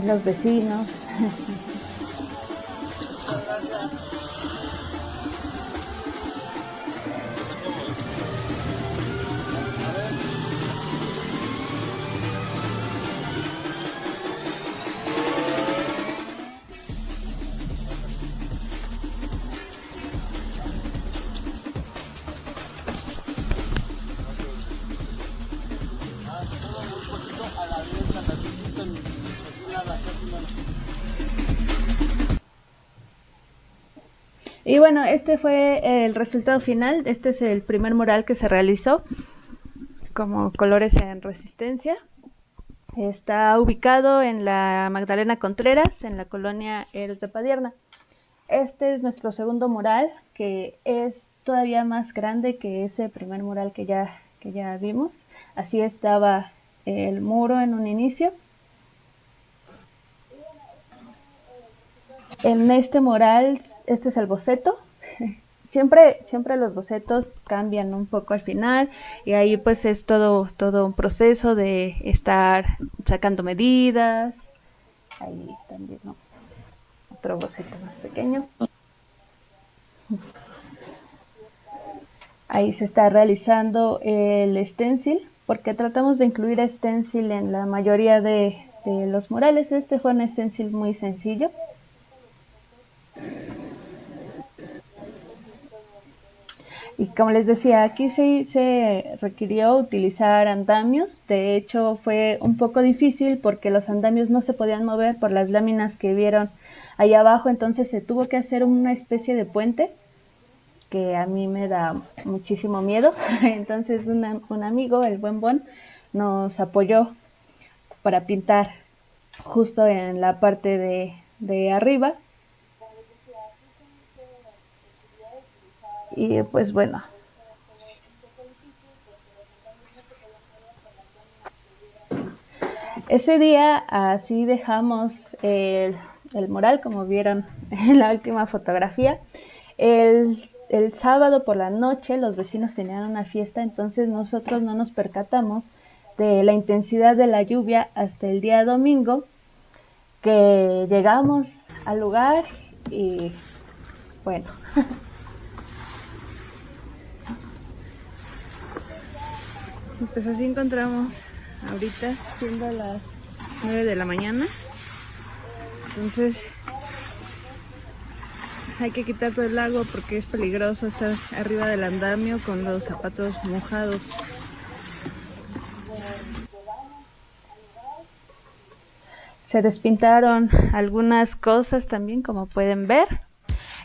los vecinos. Y bueno, este fue el resultado final. Este es el primer mural que se realizó como Colores en Resistencia. Está ubicado en la Magdalena Contreras, en la colonia Héroes de Padierna. Este es nuestro segundo mural, que es todavía más grande que ese primer mural que ya vimos. Así estaba el muro en un inicio. En este mural, este es el boceto. Siempre los bocetos cambian un poco al final, y ahí pues es todo un proceso de estar sacando medidas. Ahí también, ¿no? Otro boceto más pequeño. Ahí se está realizando el stencil, porque tratamos de incluir stencil en la mayoría de los murales. Este fue un stencil muy sencillo. Y como les decía, aquí se requirió utilizar andamios. De hecho, fue un poco difícil porque los andamios no se podían mover por las láminas que vieron ahí abajo. Entonces se tuvo que hacer una especie de puente, que a mí me da muchísimo miedo. Entonces un amigo, el buen Bon, nos apoyó para pintar justo en la parte de arriba. Y pues bueno, ese día así dejamos el mural, como vieron en la última fotografía. El sábado por la noche los vecinos tenían una fiesta, entonces nosotros no nos percatamos de la intensidad de la lluvia hasta el día domingo, que llegamos al lugar y bueno... Pues así encontramos ahorita, siendo las 9 de la mañana. Entonces hay que quitar todo el agua porque es peligroso estar arriba del andamio con los zapatos mojados. Se despintaron algunas cosas también, como pueden ver.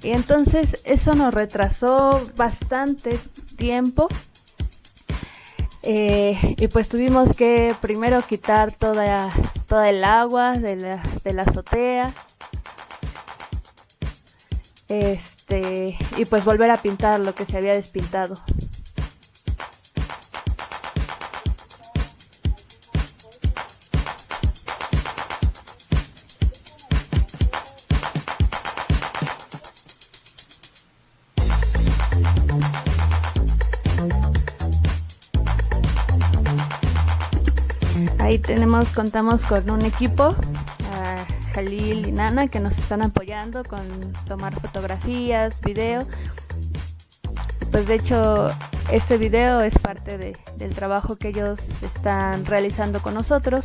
Y entonces eso nos retrasó bastante tiempo. Y pues tuvimos que primero quitar toda el agua de la azotea, y pues volver a pintar lo que se había despintado. Ahí contamos con un equipo, Jalil y Nana, que nos están apoyando con tomar fotografías, video. Pues de hecho este video es parte del trabajo que ellos están realizando con nosotros.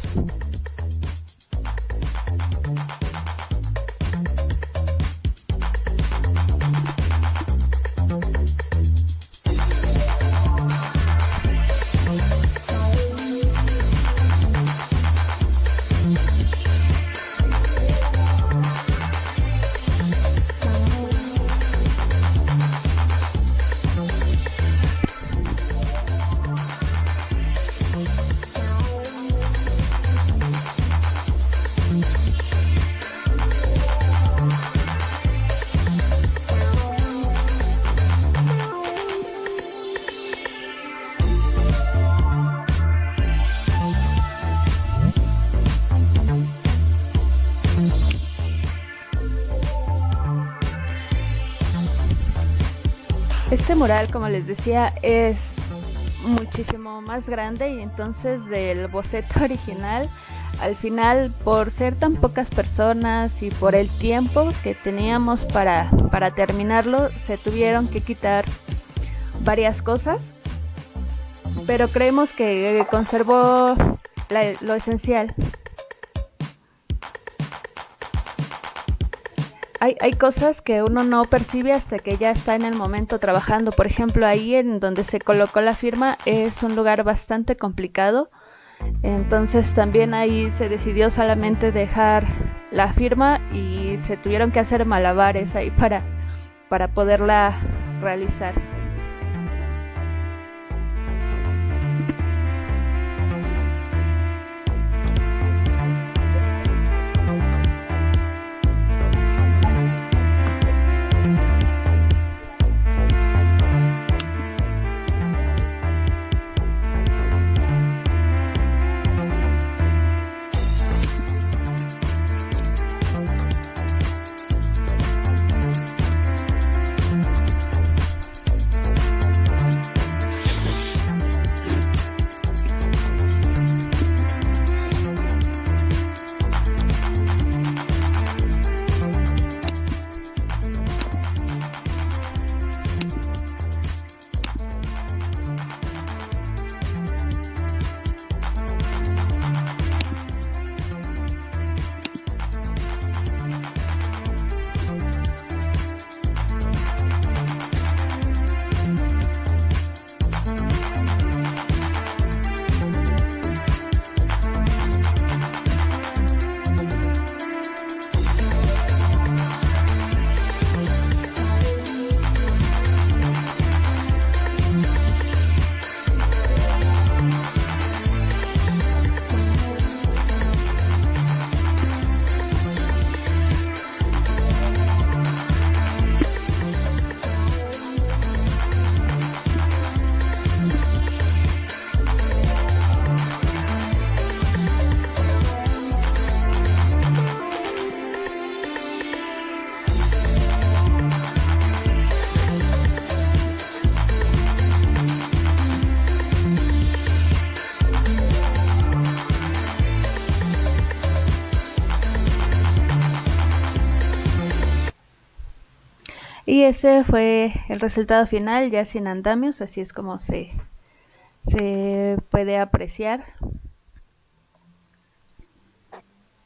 Este mural, como les decía, es muchísimo más grande, y entonces del boceto original al final, por ser tan pocas personas y por el tiempo que teníamos para terminarlo, se tuvieron que quitar varias cosas, pero creemos que conservó lo esencial. Hay cosas que uno no percibe hasta que ya está en el momento trabajando. Por ejemplo, ahí en donde se colocó la firma es un lugar bastante complicado. Entonces también ahí se decidió solamente dejar la firma y se tuvieron que hacer malabares ahí para poderla realizar. Y ese fue el resultado final, ya sin andamios, así es como se puede apreciar.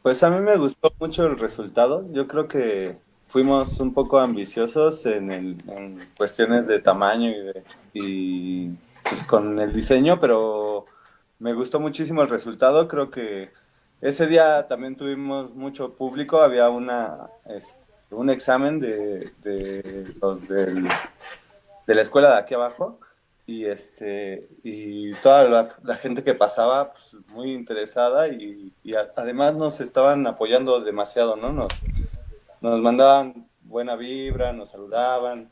Pues a mí me gustó mucho el resultado. Yo creo que fuimos un poco ambiciosos en cuestiones de tamaño y pues con el diseño, pero me gustó muchísimo el resultado. Creo que ese día también tuvimos mucho público. Había un examen de los de la escuela de aquí abajo y toda la gente que pasaba pues, muy interesada además nos estaban apoyando demasiado, ¿no? Nos mandaban buena vibra, nos saludaban,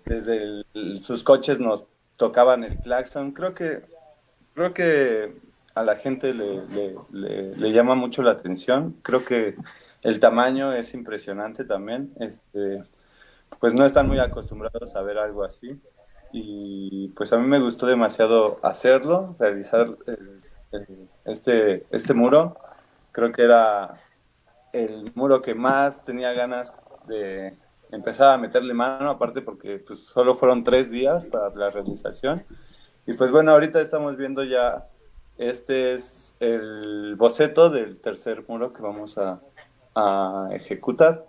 desde sus coches nos tocaban el claxon. Creo que a la gente le llama mucho la atención. Creo que el tamaño es impresionante también. Pues no están muy acostumbrados a ver algo así. Y pues a mí me gustó demasiado hacerlo, realizar este muro. Creo que era el muro que más tenía ganas de empezar a meterle mano, aparte porque pues solo fueron 3 días para la realización. Y pues bueno, ahorita estamos viendo ya, este es el boceto del tercer muro que vamos a ejecutar.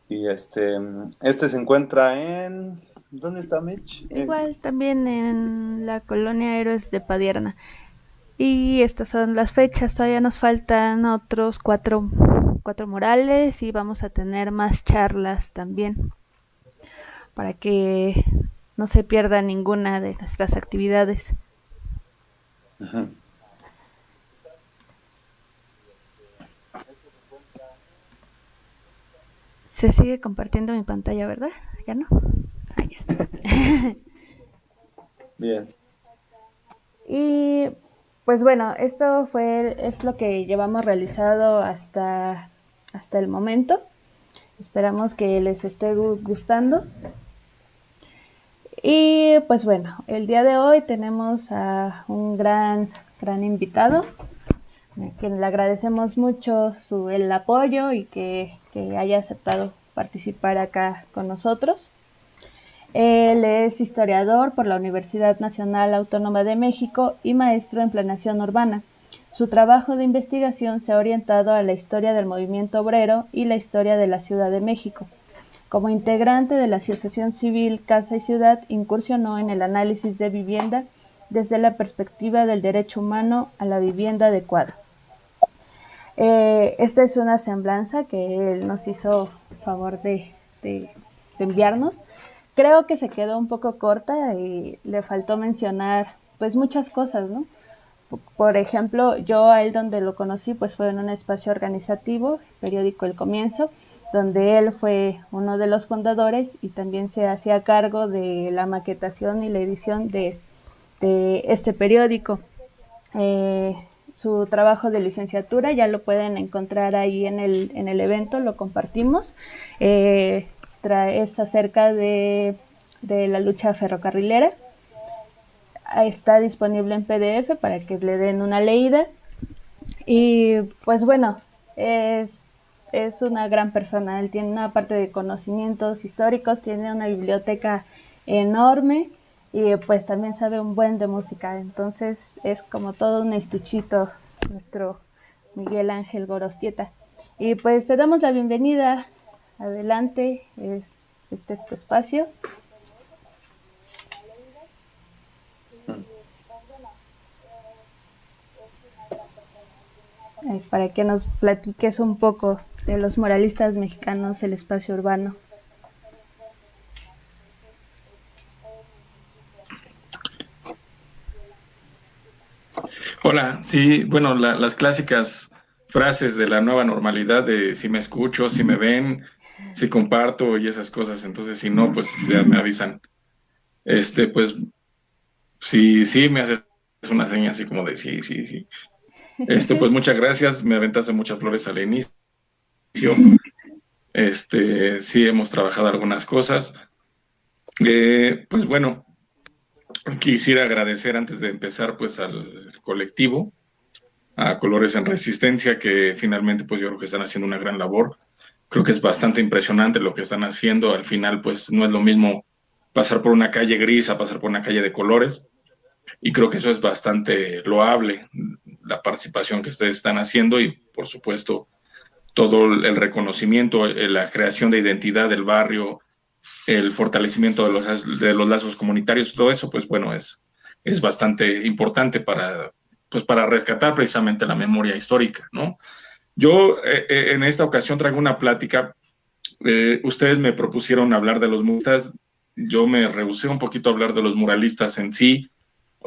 Y este se encuentra en... ¿Dónde está Mitch? Igual también en la colonia Héroes de Padierna. Y estas son las fechas, todavía nos faltan otros cuatro murales y vamos a tener más charlas también para que no se pierda ninguna de nuestras actividades. Uh-huh. Se sigue compartiendo mi pantalla, ¿verdad? ¿Ya no? Ah, ya. Bien. Y pues bueno, es lo que llevamos realizado hasta el momento. Esperamos que les esté gustando. Y pues bueno, el día de hoy tenemos a un gran invitado. que le agradecemos mucho el apoyo y que haya aceptado participar acá con nosotros. Él es historiador por la Universidad Nacional Autónoma de México y maestro en planeación urbana. Su trabajo de investigación se ha orientado a la historia del movimiento obrero y la historia de la Ciudad de México. Como integrante de la Asociación Civil Casa y Ciudad, incursionó en el análisis de vivienda desde la perspectiva del derecho humano a la vivienda adecuada. Esta es una semblanza que él nos hizo favor de enviarnos. Creo que se quedó un poco corta y le faltó mencionar pues muchas cosas, ¿no? Por ejemplo, yo a él donde lo conocí pues fue en un espacio organizativo, periódico El Comienzo, donde él fue uno de los fundadores y también se hacía cargo de la maquetación y la edición de este periódico. Su trabajo de licenciatura ya lo pueden encontrar ahí en el evento, lo compartimos. Es acerca de la lucha ferrocarrilera. Está disponible en PDF para que le den una leída. Y pues bueno, es una gran persona. Él tiene una parte de conocimientos históricos, tiene una biblioteca enorme y pues también sabe un buen de música. Entonces es como todo un estuchito nuestro Miguel Ángel Gorostieta. Y pues te damos la bienvenida. Adelante, este es tu espacio. Para que nos platiques un poco de los muralistas mexicanos, el espacio urbano. Hola, sí, bueno, las clásicas frases de la nueva normalidad de si me escucho, si me ven, si comparto y esas cosas, entonces si no, pues ya me avisan. Pues sí, me haces una seña así como de sí, sí, sí. Pues muchas gracias, me aventaste muchas flores al inicio. Sí, hemos trabajado algunas cosas. Pues bueno, quisiera agradecer antes de empezar pues al colectivo, a Colores en Resistencia, que finalmente pues yo creo que están haciendo una gran labor. Creo que es bastante impresionante lo que están haciendo. Al final pues no es lo mismo pasar por una calle gris a pasar por una calle de colores. Y creo que eso es bastante loable, la participación que ustedes están haciendo y por supuesto todo el reconocimiento, la creación de identidad del barrio, el fortalecimiento de los lazos comunitarios, todo eso, pues bueno, es bastante importante pues para rescatar precisamente la memoria histórica, ¿no? Yo en esta ocasión traigo una plática. Ustedes me propusieron hablar de los muralistas, yo me rehusé un poquito a hablar de los muralistas en sí,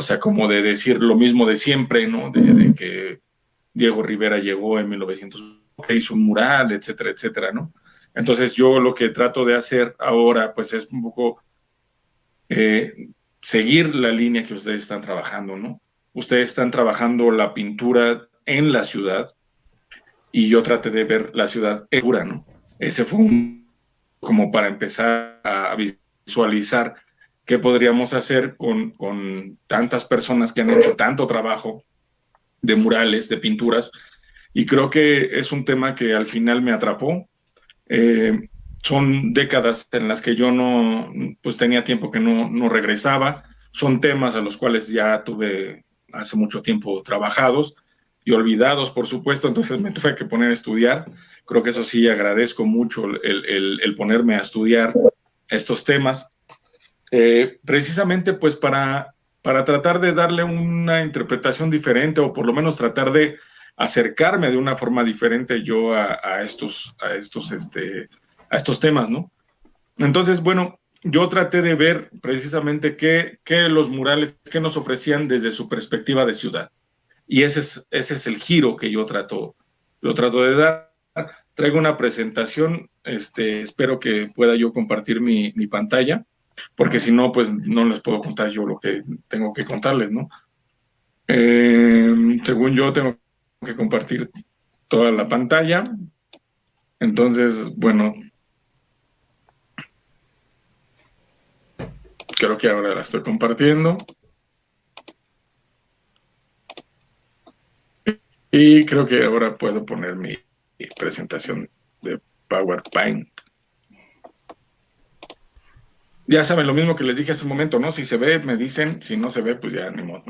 o sea, como de decir lo mismo de siempre, ¿no? De que Diego Rivera llegó en 1900, que hizo un mural, etcétera, etcétera, ¿no? Entonces yo lo que trato de hacer ahora, pues es un poco seguir la línea que ustedes están trabajando, ¿no? Ustedes están trabajando la pintura en la ciudad y yo traté de ver la ciudad pura, ¿no? Ese fue como para empezar a visualizar qué podríamos hacer con tantas personas que han hecho tanto trabajo de murales, de pinturas, y creo que es un tema que al final me atrapó. Son décadas en las que yo no, pues tenía tiempo que no regresaba, son temas a los cuales ya tuve hace mucho tiempo trabajados y olvidados, por supuesto, entonces me tuve que poner a estudiar. Creo que eso sí agradezco mucho el ponerme a estudiar estos temas, precisamente pues para tratar de darle una interpretación diferente o por lo menos tratar de acercarme de una forma diferente yo a estos temas, ¿no? Entonces, bueno, yo traté de ver precisamente qué los murales, qué nos ofrecían desde su perspectiva de ciudad. Y ese es el giro que yo trato de dar. Traigo una presentación, espero que pueda yo compartir mi pantalla, porque si no, pues no les puedo contar yo lo que tengo que contarles, ¿no? Según yo, tengo que compartir toda la pantalla. Entonces, bueno, creo que ahora la estoy compartiendo. Y creo que ahora puedo poner mi presentación de PowerPoint. Ya saben, lo mismo que les dije hace un momento, ¿no? Si se ve, me dicen, si no se ve, pues ya ni modo.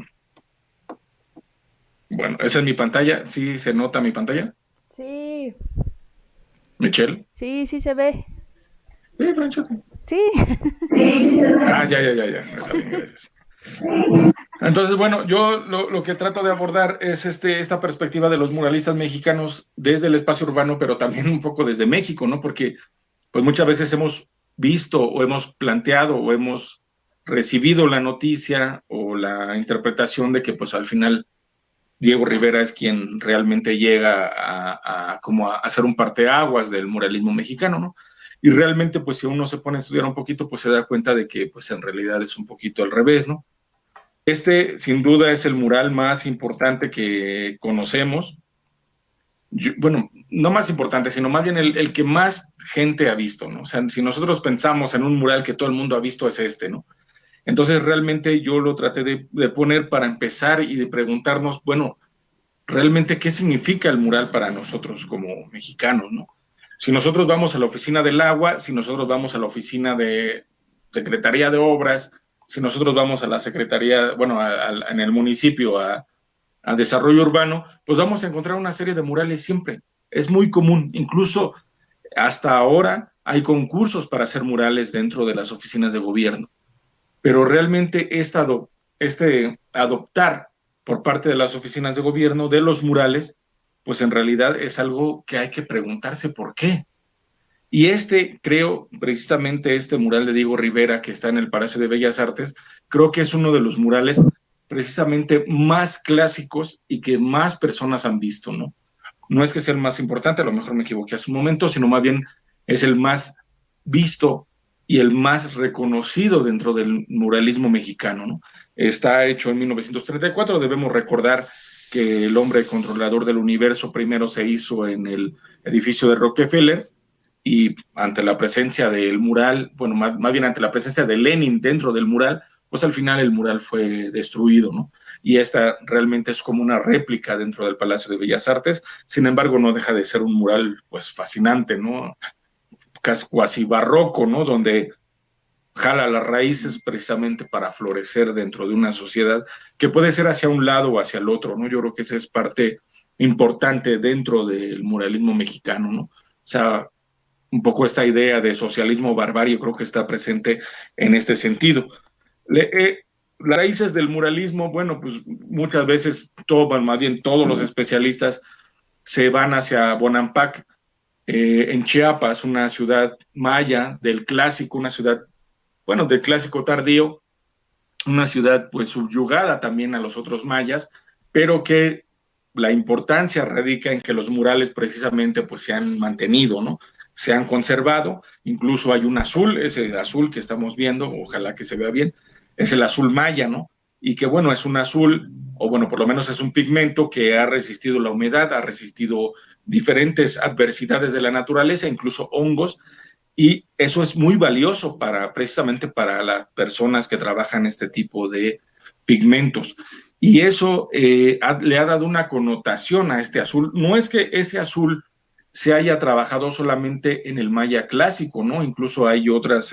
Bueno, esa es mi pantalla. ¿Sí se nota mi pantalla? Sí, Michelle. sí, sí se ve. Sí, Franchute. Sí. Ah, ya. Está bien, gracias. Entonces, bueno, yo lo que trato de abordar es esta perspectiva de los muralistas mexicanos desde el espacio urbano, pero también un poco desde México, ¿no? Porque pues muchas veces hemos visto o hemos planteado o hemos recibido la noticia o la interpretación de que pues al final Diego Rivera es quien realmente llega como a hacer un parteaguas del muralismo mexicano, ¿no? Y realmente, pues si uno se pone a estudiar un poquito, pues se da cuenta de que pues en realidad es un poquito al revés, ¿no? Sin duda, es el mural más importante que conocemos. Bueno, no más importante, sino más bien el que más gente ha visto, ¿no? O sea, si nosotros pensamos en un mural que todo el mundo ha visto, es este, ¿no? Entonces, realmente yo lo traté de poner para empezar y de preguntarnos, bueno, realmente qué significa el mural para nosotros como mexicanos, ¿no? Si nosotros vamos a la oficina del agua, si nosotros vamos a la oficina de Secretaría de Obras, si nosotros vamos a la Secretaría, bueno, en el municipio a desarrollo urbano, pues vamos a encontrar una serie de murales siempre. Es muy común, incluso hasta ahora hay concursos para hacer murales dentro de las oficinas de gobierno, pero realmente adoptar por parte de las oficinas de gobierno de los murales, pues en realidad es algo que hay que preguntarse por qué. Y creo, precisamente este mural de Diego Rivera, que está en el Palacio de Bellas Artes, creo que es uno de los murales precisamente más clásicos y que más personas han visto, ¿no? No es que sea el más importante, a lo mejor me equivoqué hace un momento, sino más bien es el más visto y el más reconocido dentro del muralismo mexicano, ¿no? Está hecho en 1934, debemos recordar que el hombre controlador del universo primero se hizo en el edificio de Rockefeller, y ante la presencia del mural, bueno, más bien ante la presencia de Lenin dentro del mural, pues al final el mural fue destruido, ¿no? Y esta realmente es como una réplica dentro del Palacio de Bellas Artes, sin embargo no deja de ser un mural pues fascinante, ¿no? Casi barroco, ¿no? Donde jala las raíces precisamente para florecer dentro de una sociedad que puede ser hacia un lado o hacia el otro, ¿no? Yo creo que esa es parte importante dentro del muralismo mexicano, ¿no? O sea, un poco esta idea de socialismo barbarie creo que está presente en este sentido. Las raíces del muralismo, bueno, pues muchas veces, más bien todos los especialistas se van hacia Bonampak, en Chiapas, una ciudad maya del clásico, una ciudad, bueno, del clásico tardío, una ciudad pues subyugada también a los otros mayas, pero que la importancia radica en que los murales precisamente pues se han mantenido, ¿no? Se han conservado, incluso hay un azul, ese azul que estamos viendo, ojalá que se vea bien, es el azul maya, ¿no? Y que bueno, es un azul, o bueno, por lo menos es un pigmento que ha resistido la humedad, ha resistido diferentes adversidades de la naturaleza, incluso hongos, y eso es muy valioso precisamente para las personas que trabajan este tipo de pigmentos. Y eso le ha dado una connotación a este azul. No es que ese azul se haya trabajado solamente en el maya clásico, ¿no? Incluso hay otras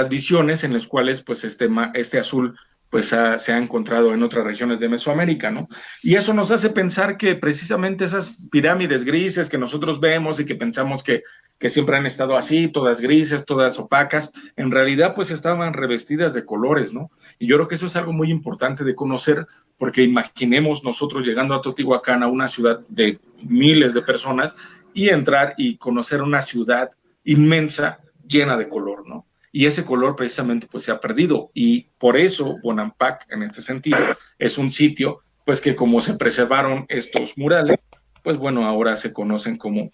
visiones en las cuales pues este azul pues se ha encontrado en otras regiones de Mesoamérica, ¿no? Y eso nos hace pensar que precisamente esas pirámides grises que nosotros vemos y que pensamos que siempre han estado así, todas grises, todas opacas, en realidad pues estaban revestidas de colores, ¿no? Y yo creo que eso es algo muy importante de conocer, porque imaginemos nosotros llegando a Teotihuacán, a una ciudad de miles de personas, y entrar y conocer una ciudad inmensa llena de color, ¿no? Y ese color precisamente pues se ha perdido, y por eso Bonampak en este sentido es un sitio pues que como se preservaron estos murales, pues bueno, ahora se conocen como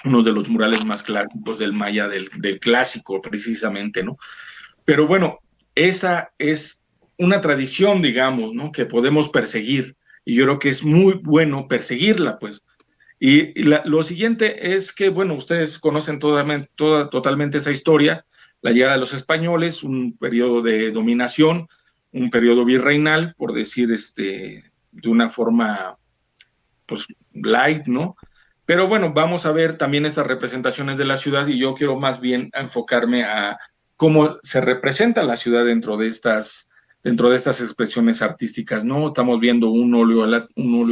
uno de los murales más clásicos del maya, del clásico precisamente, ¿no? Pero bueno, esa es una tradición, digamos, ¿no? Que podemos perseguir, y yo creo que es muy bueno perseguirla, pues. Lo siguiente es que, bueno, ustedes conocen totalmente esa historia, la llegada de los españoles, un periodo de dominación, un periodo virreinal, por decir de una forma, pues, light, ¿no? Pero bueno, vamos a ver también estas representaciones de la ciudad y yo quiero más bien enfocarme a cómo se representa la ciudad dentro de estas expresiones artísticas, ¿no? Estamos viendo un óleo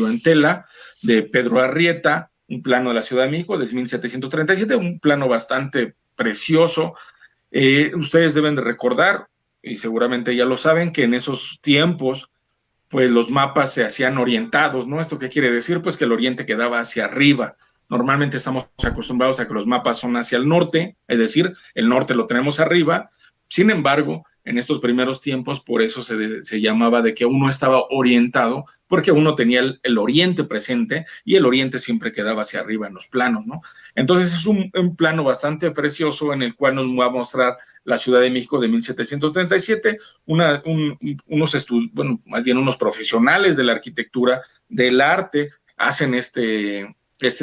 en tela de Pedro Arrieta, un plano de la Ciudad de México de 1737, un plano bastante precioso. Ustedes deben de recordar, y seguramente ya lo saben, que en esos tiempos pues los mapas se hacían orientados, ¿no? ¿Esto qué quiere decir? Pues que el oriente quedaba hacia arriba. Normalmente estamos acostumbrados a que los mapas son hacia el norte, es decir, el norte lo tenemos arriba. Sin embargo, en estos primeros tiempos, por eso se llamaba de que uno estaba orientado, porque uno tenía el oriente presente y el oriente siempre quedaba hacia arriba en los planos, ¿no? Entonces es un plano bastante precioso en el cual nos va a mostrar la Ciudad de México de 1737, unos profesionales de la arquitectura, del arte, hacen este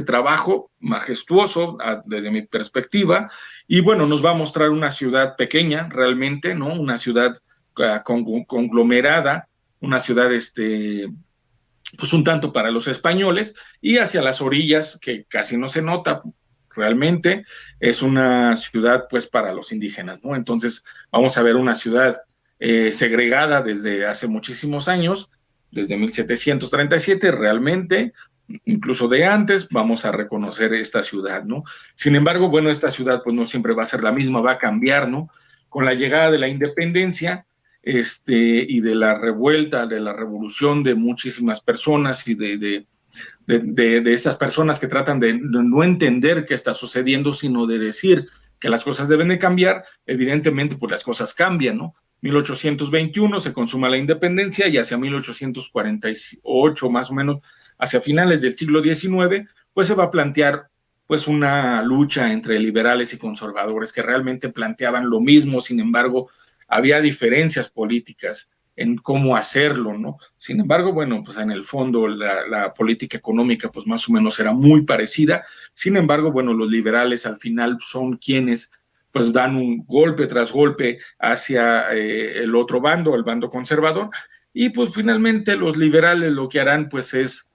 trabajo majestuoso desde mi perspectiva, y bueno, nos va a mostrar una ciudad pequeña realmente, ¿no? Una ciudad conglomerada, una ciudad pues un tanto para los españoles, y hacia las orillas, que casi no se nota realmente, es una ciudad pues para los indígenas, ¿no? Entonces vamos a ver una ciudad segregada desde hace muchísimos años, desde 1737 realmente, incluso de antes, vamos a reconocer esta ciudad, ¿no? Sin embargo, bueno, esta ciudad pues no siempre va a ser la misma, va a cambiar, ¿no? Con la llegada de la independencia, y de la revuelta, de la revolución de muchísimas personas y de estas personas que tratan de no entender qué está sucediendo, sino de decir que las cosas deben de cambiar, evidentemente pues las cosas cambian, ¿no? 1821 se consuma la independencia y hacia 1848 más o menos, hacia finales del siglo XIX, pues se va a plantear pues una lucha entre liberales y conservadores que realmente planteaban lo mismo, sin embargo, había diferencias políticas en cómo hacerlo, ¿no? Sin embargo, bueno, pues en el fondo la política económica pues más o menos era muy parecida. Sin embargo, bueno, los liberales al final son quienes pues dan un golpe tras golpe hacia el otro bando, el bando conservador, y pues finalmente los liberales lo que harán pues es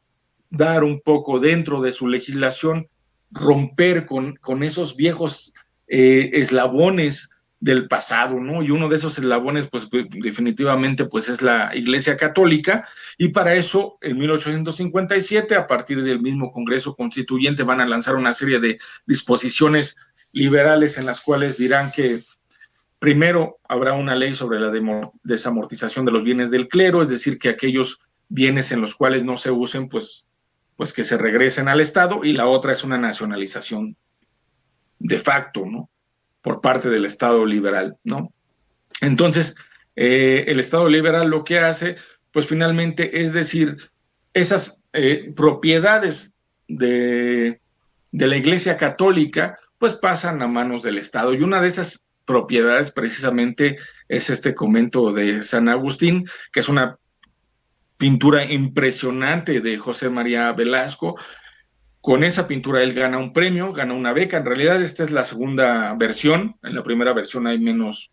dar un poco dentro de su legislación, romper con esos viejos eslabones del pasado, ¿no? Y uno de esos eslabones, pues definitivamente, pues es la Iglesia Católica, y para eso, en 1857, a partir del mismo Congreso Constituyente, van a lanzar una serie de disposiciones liberales en las cuales dirán que primero habrá una ley sobre la desamortización de los bienes del clero, es decir, que aquellos bienes en los cuales no se usen, pues que se regresen al Estado, y la otra es una nacionalización de facto, ¿no? Por parte del Estado liberal, ¿no? Entonces, el Estado liberal lo que hace, pues finalmente es decir, esas propiedades de la Iglesia Católica, pues pasan a manos del Estado, y una de esas propiedades precisamente es este convento de San Agustín, que es una pintura impresionante de José María Velasco. Con esa pintura él gana un premio, gana una beca. En realidad esta es la segunda versión. En la primera versión hay menos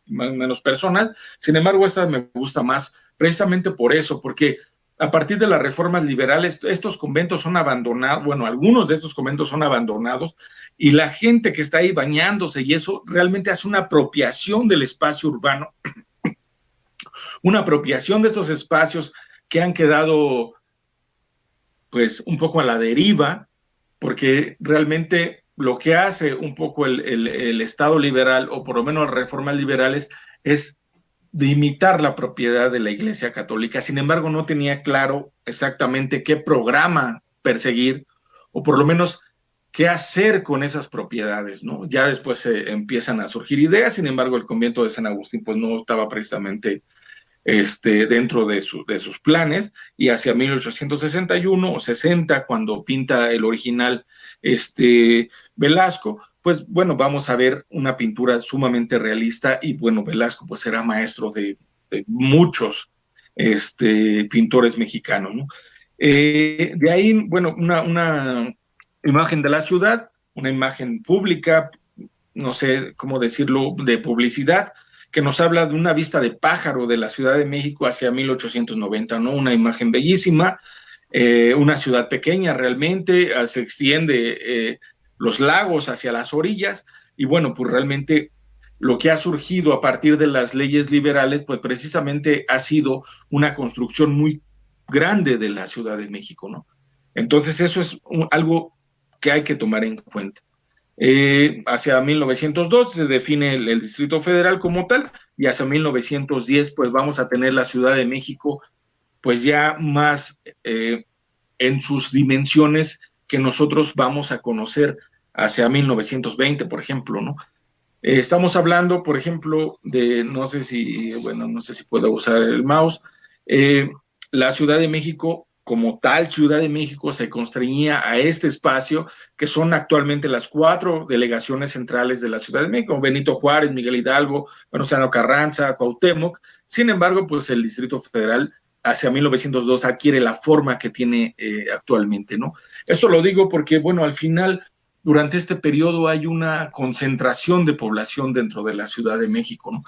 personas. Sin embargo, esta me gusta más precisamente por eso, porque a partir de las reformas liberales, estos conventos son abandonados, bueno, algunos de estos conventos son abandonados, y la gente que está ahí bañándose y eso realmente hace una apropiación del espacio urbano, una apropiación de estos espacios que han quedado pues un poco a la deriva, porque realmente lo que hace un poco el Estado liberal, o por lo menos las reformas liberales, es de imitar la propiedad de la Iglesia Católica. Sin embargo, no tenía claro exactamente qué programa perseguir, o por lo menos qué hacer con esas propiedades, ¿no? Ya después empiezan a surgir ideas. Sin embargo, el convento de San Agustín pues no estaba precisamente dentro de sus planes, y hacia 1861 o 60, cuando pinta el original Velasco, pues bueno, vamos a ver una pintura sumamente realista, y bueno, Velasco pues era maestro de muchos pintores mexicanos, ¿no? De ahí, bueno, una imagen de la ciudad, una imagen pública, no sé cómo decirlo, de publicidad, que nos habla de una vista de pájaro de la Ciudad de México hacia 1890, ¿no? Una imagen bellísima, una ciudad pequeña realmente, se extiende los lagos hacia las orillas, y bueno, pues realmente lo que ha surgido a partir de las leyes liberales, pues precisamente ha sido una construcción muy grande de la Ciudad de México, ¿no? Entonces eso es algo que hay que tomar en cuenta. Hacia 1902 se define el Distrito Federal como tal, y hacia 1910 pues vamos a tener la Ciudad de México pues ya más en sus dimensiones que nosotros vamos a conocer hacia 1920, por ejemplo, ¿no? Estamos hablando, por ejemplo, de, no sé si puedo usar el mouse, la Ciudad de México, como tal Ciudad de México, se constreñía a este espacio, que son actualmente las 4 delegaciones centrales de la Ciudad de México: Benito Juárez, Miguel Hidalgo, Venustiano Carranza, Cuauhtémoc. Sin embargo, pues el Distrito Federal hacia 1902 adquiere la forma que tiene actualmente, ¿no? Esto lo digo porque, bueno, al final, durante este periodo hay una concentración de población dentro de la Ciudad de México, ¿no?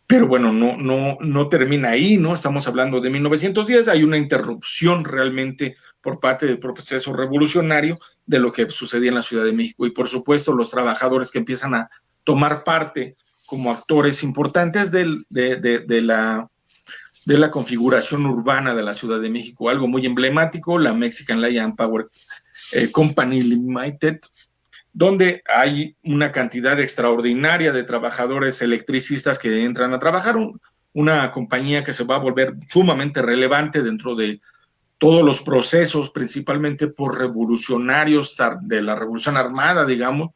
Pero bueno, no termina ahí, ¿no? Estamos hablando de 1910, hay una interrupción realmente por parte del proceso revolucionario de lo que sucedía en la Ciudad de México, y por supuesto los trabajadores que empiezan a tomar parte como actores importantes de la configuración urbana de la Ciudad de México. Algo muy emblemático, la Mexican Light and Power Company Limited, donde hay una cantidad extraordinaria de trabajadores electricistas que entran a trabajar, una compañía que se va a volver sumamente relevante dentro de todos los procesos, principalmente por revolucionarios de la Revolución Armada, digamos,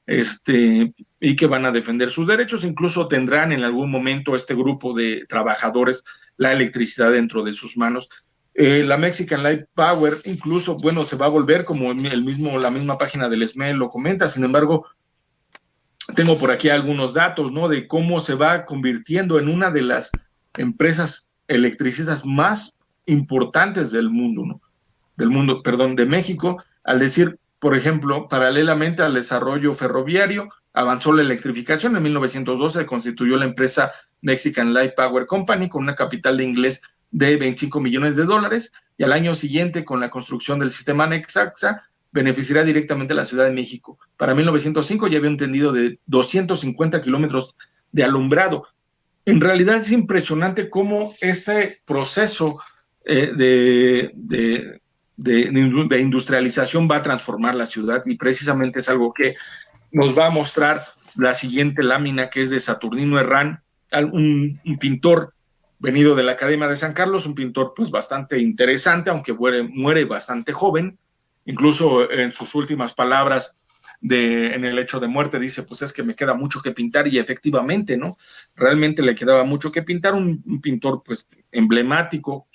y que van a defender sus derechos. Incluso tendrán en algún momento este grupo de trabajadores la electricidad dentro de sus manos. La Mexican Light Power incluso, bueno, se va a volver como la misma página del SME lo comenta. Sin embargo, tengo por aquí algunos datos, ¿no?, de cómo se va convirtiendo en una de las empresas electricistas más importantes del mundo, ¿no? De México, al decir, por ejemplo, paralelamente al desarrollo ferroviario, avanzó la electrificación. En 1912 se constituyó la empresa Mexican Light Power Company con una capital de inglés de $25 millones, y al año siguiente, con la construcción del sistema Nexa, beneficiará directamente a la Ciudad de México. Para 1905 ya había un tendido de 250 kilómetros de alumbrado. En realidad es impresionante cómo este proceso de industrialización va a transformar la ciudad, y precisamente es algo que nos va a mostrar la siguiente lámina, que es de Saturnino Herrán, un pintor venido de la Academia de San Carlos, un pintor pues bastante interesante, aunque muere bastante joven. Incluso en sus últimas palabras en el hecho de muerte dice, pues es que me queda mucho que pintar, y efectivamente, ¿no? Realmente le quedaba mucho que pintar, un pintor pues emblemático,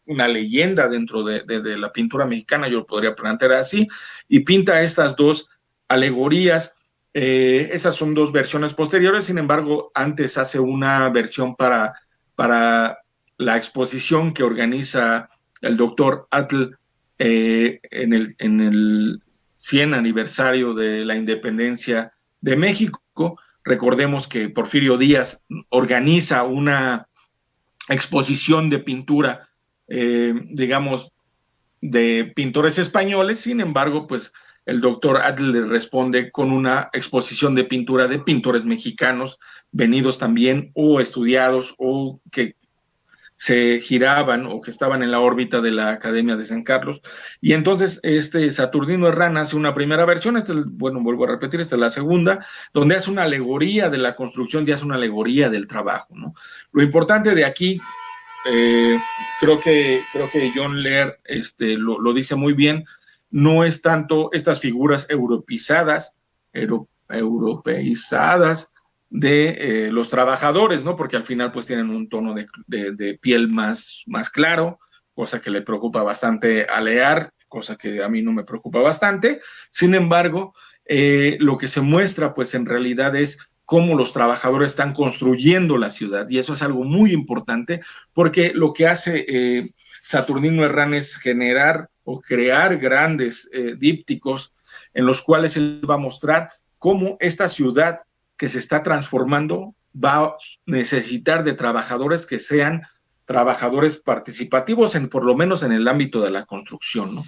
una leyenda dentro de la pintura mexicana, yo lo podría plantear así, y pinta estas dos alegorías. Estas son dos versiones posteriores. Sin embargo, antes hace una versión para la exposición que organiza el doctor Atl en el 100 aniversario de la independencia de México. Recordemos que Porfirio Díaz organiza una exposición de pintura, digamos, de pintores españoles. Sin embargo, pues el doctor Atl le responde con una exposición de pintura de pintores mexicanos, venidos también o estudiados o que se giraban o que estaban en la órbita de la Academia de San Carlos. Y entonces Saturnino Herrán hace una primera versión, vuelvo a repetir, esta es la segunda, donde hace una alegoría de la construcción y hace una alegoría del trabajo, ¿no? Lo importante de aquí, creo que John Lear lo dice muy bien, no es tanto estas figuras europeizadas de los trabajadores, ¿no? Porque al final pues tienen un tono de piel más claro, cosa que le preocupa bastante a Lear, cosa que a mí no me preocupa bastante. Sin embargo, lo que se muestra pues en realidad es cómo los trabajadores están construyendo la ciudad, y eso es algo muy importante, porque lo que hace Saturnino Herrán es generar o crear grandes dípticos en los cuales él va a mostrar cómo esta ciudad que se está transformando va a necesitar de trabajadores que sean trabajadores participativos, por lo menos en el ámbito de la construcción, ¿no?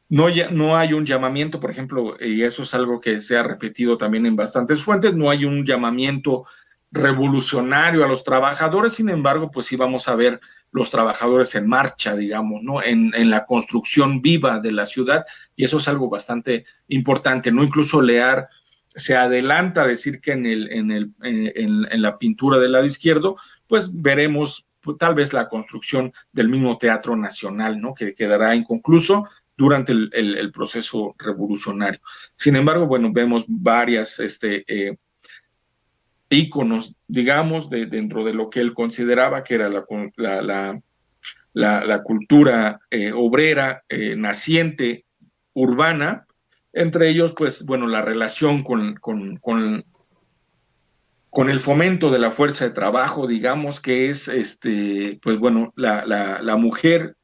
No hay un llamamiento, por ejemplo, y eso es algo que se ha repetido también en bastantes fuentes, no hay un llamamiento revolucionario a los trabajadores, sin embargo, pues sí vamos a ver los trabajadores en marcha, digamos, ¿no? En la construcción viva de la ciudad, y eso es algo bastante importante, ¿no? Incluso Lear se adelanta a decir que en la pintura del lado izquierdo, pues veremos pues, tal vez la construcción del mismo Teatro Nacional, ¿no? Que quedará inconcluso durante el proceso revolucionario. Sin embargo, bueno, vemos varias íconos, digamos, dentro de lo que él consideraba que era la cultura obrera naciente, urbana, entre ellos, pues, bueno, la relación con el fomento de la fuerza de trabajo, digamos, que es, pues, bueno, la mujer,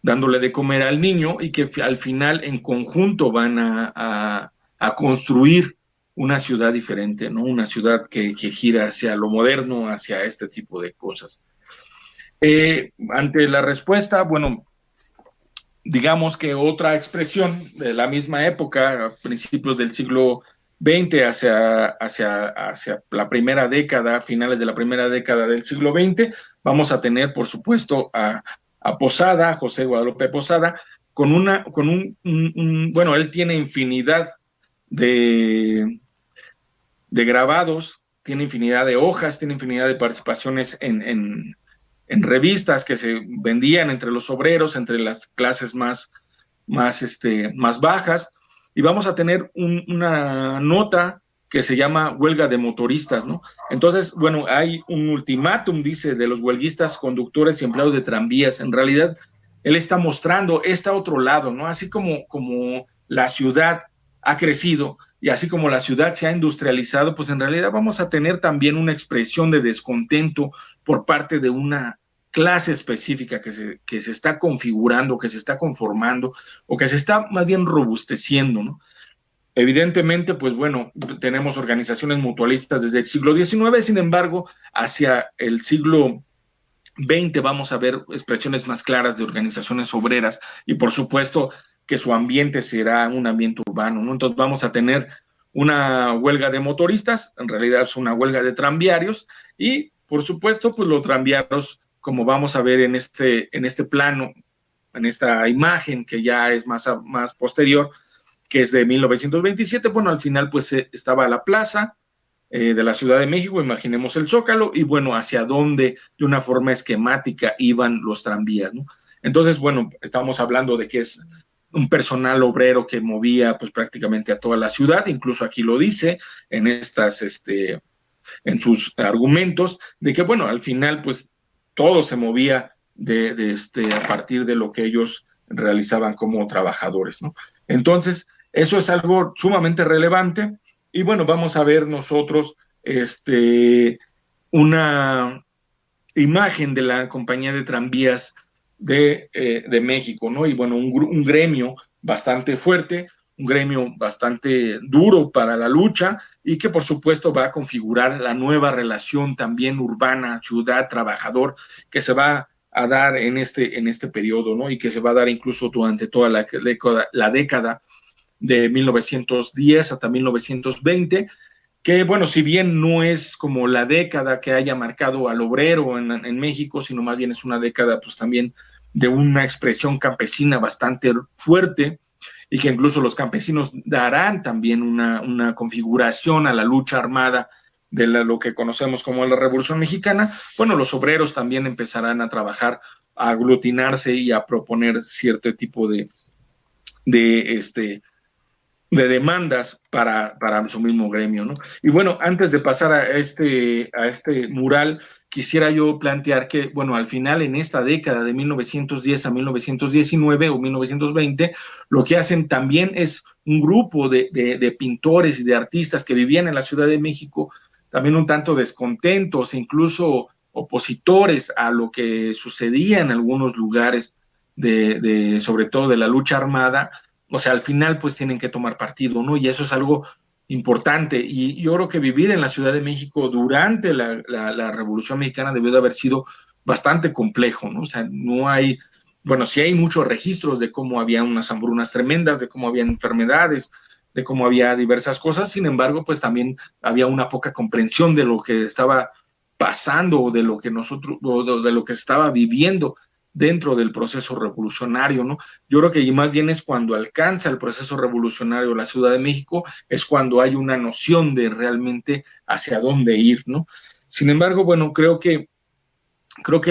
dándole de comer al niño y que al final en conjunto van a construir una ciudad diferente, ¿no? Una ciudad que gira hacia lo moderno, hacia este tipo de cosas. Ante la respuesta, bueno, digamos que otra expresión de la misma época, a principios del siglo XX hacia la primera década, finales de la primera década del siglo XX, vamos a tener, por supuesto, a Posada, José Guadalupe Posada, bueno, él tiene infinidad de grabados, tiene infinidad de hojas, tiene infinidad de participaciones en revistas que se vendían entre los obreros, entre las clases más bajas, y vamos a tener una nota que se llama huelga de motoristas, ¿no? Entonces, bueno, hay un ultimátum, dice, de los huelguistas, conductores y empleados de tranvías. En realidad, él está mostrando este otro lado, ¿no? Así como la ciudad ha crecido y así como la ciudad se ha industrializado, pues en realidad vamos a tener también una expresión de descontento por parte de una clase específica que se está configurando, que se está conformando o que se está más bien robusteciendo, ¿no? Evidentemente, pues bueno, tenemos organizaciones mutualistas desde el siglo XIX, sin embargo, hacia el siglo XX vamos a ver expresiones más claras de organizaciones obreras y por supuesto que su ambiente será un ambiente urbano, ¿no? Entonces vamos a tener una huelga de motoristas, en realidad es una huelga de tranviarios y por supuesto pues los tranviarios, como vamos a ver en este plano, en esta imagen que ya es más posterior, que es de 1927, bueno, al final pues estaba la plaza de la Ciudad de México, imaginemos el Zócalo, y bueno, hacia dónde de una forma esquemática iban los tranvías, ¿no? Entonces, bueno, estamos hablando de que es un personal obrero que movía pues prácticamente a toda la ciudad, incluso aquí lo dice en en sus argumentos, de que bueno, al final pues todo se movía a partir de lo que ellos realizaban como trabajadores, ¿no? Entonces, eso es algo sumamente relevante y bueno, vamos a ver nosotros una imagen de la compañía de tranvías de México, ¿no? Y bueno, un gremio bastante fuerte, un gremio bastante duro para la lucha y que por supuesto va a configurar la nueva relación también urbana, ciudad, trabajador, que se va a dar en este periodo, ¿no? Y que se va a dar incluso durante toda la década de 1910 hasta 1920, que bueno, si bien no es como la década que haya marcado al obrero en México, sino más bien es una década pues también de una expresión campesina bastante fuerte y que incluso los campesinos darán también una configuración a la lucha armada de lo que conocemos como la Revolución Mexicana. Bueno, los obreros también empezarán a trabajar, a aglutinarse y a proponer cierto tipo de demandas para su mismo gremio, ¿no? Y bueno, antes de pasar a este mural, quisiera yo plantear que, bueno, al final en esta década de 1910 a 1919 o 1920, lo que hacen también es un grupo de pintores y de artistas que vivían en la Ciudad de México, también un tanto descontentos, incluso opositores a lo que sucedía en algunos lugares sobre todo de la lucha armada. O sea, al final pues tienen que tomar partido, ¿no? Y eso es algo importante. Y yo creo que vivir en la Ciudad de México durante la Revolución Mexicana debió de haber sido bastante complejo, ¿no? O sea, no hay, bueno, sí hay muchos registros de cómo había unas hambrunas tremendas, de cómo había enfermedades, de cómo había diversas cosas. Sin embargo, pues también había una poca comprensión de lo que estaba pasando o de lo que nosotros, o de lo que se estaba viviendo dentro del proceso revolucionario, ¿no? Yo creo que más bien es cuando alcanza el proceso revolucionario la Ciudad de México, es cuando hay una noción de realmente hacia dónde ir, ¿no? Sin embargo, bueno, creo que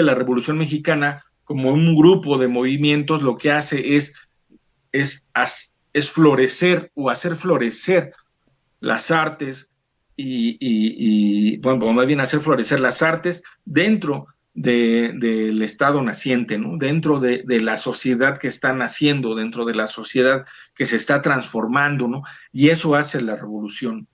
la Revolución Mexicana, como un grupo de movimientos, lo que hace es, es florecer o hacer florecer las artes bueno, más bien hacer florecer las artes dentro del Estado naciente, ¿no? Dentro de la sociedad que está naciendo, dentro de la sociedad que se está transformando, ¿no? Y eso hace la revolución.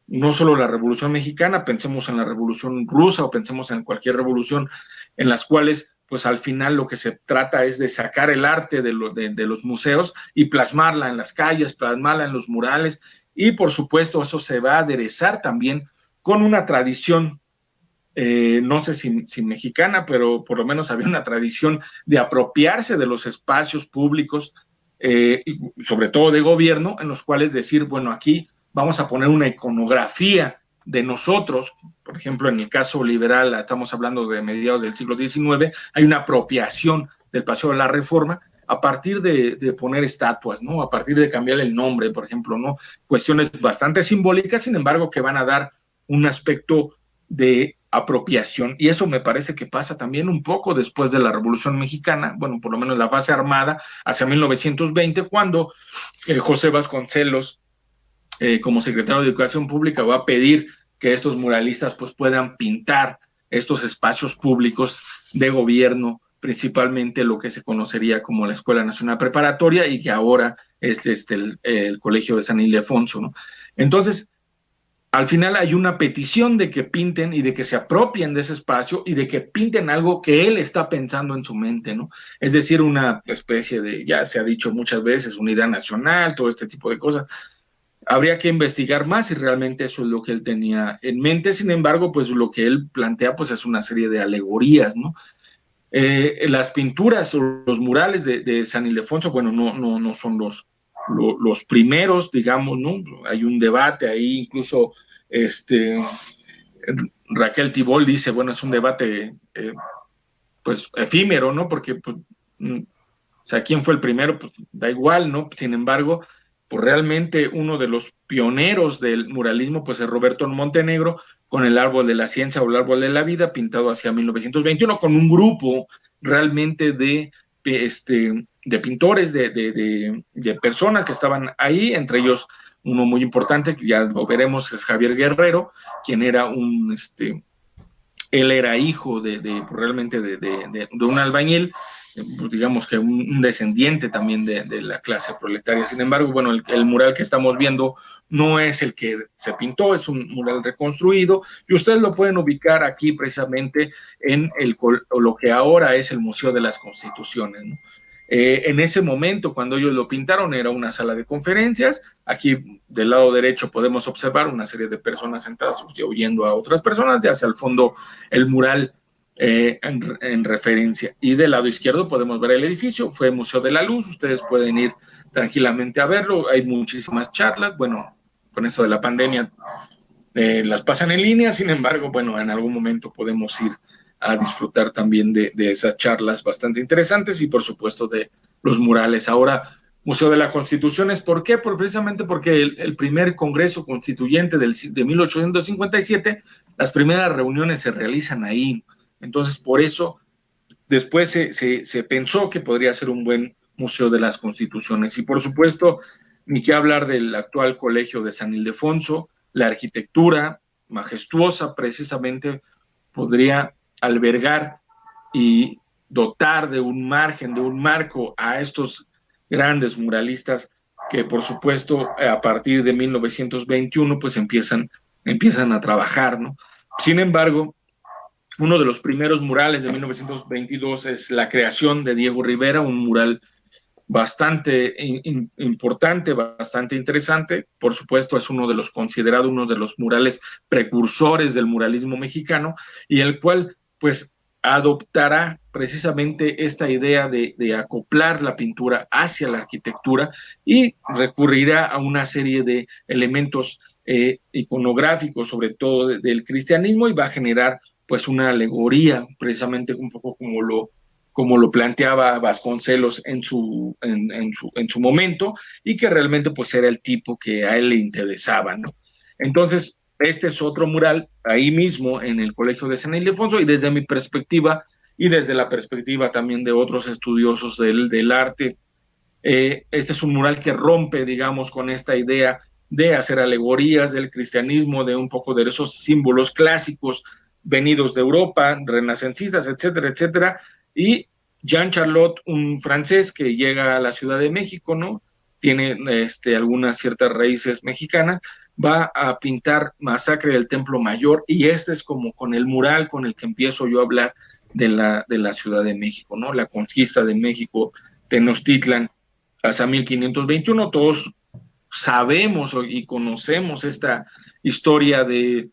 No solo la Revolución Mexicana, pensemos en la Revolución Rusa o pensemos en cualquier revolución en las cuales pues al final lo que se trata es de sacar el arte de los museos y plasmarla en las calles, plasmarla en los murales, y por supuesto eso se va a aderezar también con una tradición, no sé si mexicana, pero por lo menos había una tradición de apropiarse de los espacios públicos, y sobre todo de gobierno, en los cuales decir, bueno, aquí vamos a poner una iconografía de nosotros. Por ejemplo, en el caso liberal, estamos hablando de mediados del siglo XIX, hay una apropiación del Paseo de la Reforma a partir de poner estatuas, ¿no? A partir de cambiar el nombre, por ejemplo, ¿no? Cuestiones bastante simbólicas, sin embargo, que van a dar un aspecto de apropiación. Y eso me parece que pasa también un poco después de la Revolución Mexicana, bueno, por lo menos la fase armada, hacia 1920, cuando José Vasconcelos, como secretario de Educación Pública, va a pedir que estos muralistas pues puedan pintar estos espacios públicos de gobierno, principalmente lo que se conocería como la Escuela Nacional Preparatoria y que ahora es el Colegio de San Ildefonso, ¿no? Entonces, al final hay una petición de que pinten y de que se apropien de ese espacio y de que pinten algo que él está pensando en su mente, ¿no? Es decir, una especie de, ya se ha dicho muchas veces, unidad nacional, todo este tipo de cosas. Habría que investigar más si realmente eso es lo que él tenía en mente. Sin embargo, pues lo que él plantea pues es una serie de alegorías, ¿no? Las pinturas o los murales de San Ildefonso, bueno, no son los primeros, digamos, ¿no? Hay un debate ahí, incluso Raquel Tibol dice, bueno, es un debate pues efímero, ¿no? Porque, pues, o sea, ¿quién fue el primero? Pues da igual, ¿no? Sin embargo, pues realmente uno de los pioneros del muralismo, pues es Roberto Montenegro, con el Árbol de la Ciencia o el Árbol de la Vida, pintado hacia 1921, con un grupo realmente de pintores, de personas que estaban ahí, entre ellos uno muy importante, que ya lo veremos, es Javier Guerrero, quien era él era hijo realmente de un albañil, digamos que un descendiente también de la clase proletaria. Sin embargo, bueno, el mural que estamos viendo no es el que se pintó, es un mural reconstruido, y ustedes lo pueden ubicar aquí precisamente en lo que ahora es el Museo de las Constituciones, ¿no? En ese momento, cuando ellos lo pintaron, era una sala de conferencias. Aquí del lado derecho podemos observar una serie de personas sentadas oyendo a otras personas, ya hacia el fondo el mural en referencia. Y del lado izquierdo podemos ver el edificio, fue Museo de la Luz, ustedes pueden ir tranquilamente a verlo, hay muchísimas charlas, bueno, con eso de la pandemia las pasan en línea, sin embargo, bueno, en algún momento podemos ir a disfrutar también de esas charlas bastante interesantes y por supuesto de los murales. Ahora, Museo de la Constitución, ¿por qué? Precisamente porque el primer Congreso Constituyente de 1857, las primeras reuniones se realizan ahí. Entonces, por eso, después se pensó que podría ser un buen Museo de las Constituciones. Y por supuesto, ni qué hablar del actual Colegio de San Ildefonso, la arquitectura majestuosa precisamente podría albergar y dotar de un margen, de un marco a estos grandes muralistas que por supuesto a partir de 1921 pues empiezan a trabajar, ¿no? Sin embargo, uno de los primeros murales de 1922 es la creación de Diego Rivera, un mural bastante importante, bastante interesante. Por supuesto, es considerado uno de los murales precursores del muralismo mexicano, y el cual, pues, adoptará precisamente esta idea de acoplar la pintura hacia la arquitectura y recurrirá a una serie de elementos iconográficos, sobre todo del cristianismo, y va a generar pues una alegoría, precisamente un poco como lo planteaba Vasconcelos en su momento, y que realmente pues era el tipo que a él le interesaba, ¿no? Entonces, este es otro mural ahí mismo en el Colegio de San Ildefonso, y desde mi perspectiva y desde la perspectiva también de otros estudiosos del arte, este es un mural que rompe, digamos, con esta idea de hacer alegorías del cristianismo, de un poco de esos símbolos clásicos venidos de Europa, renacencistas, etcétera, etcétera. Y Jean Charlot, un francés que llega a la Ciudad de México, ¿no? Tiene algunas ciertas raíces mexicanas, va a pintar Masacre del Templo Mayor, y este es como con el mural con el que empiezo yo a hablar de la Ciudad de México, ¿no? La conquista de México, Tenochtitlan, hasta 1521. Todos sabemos y conocemos esta historia de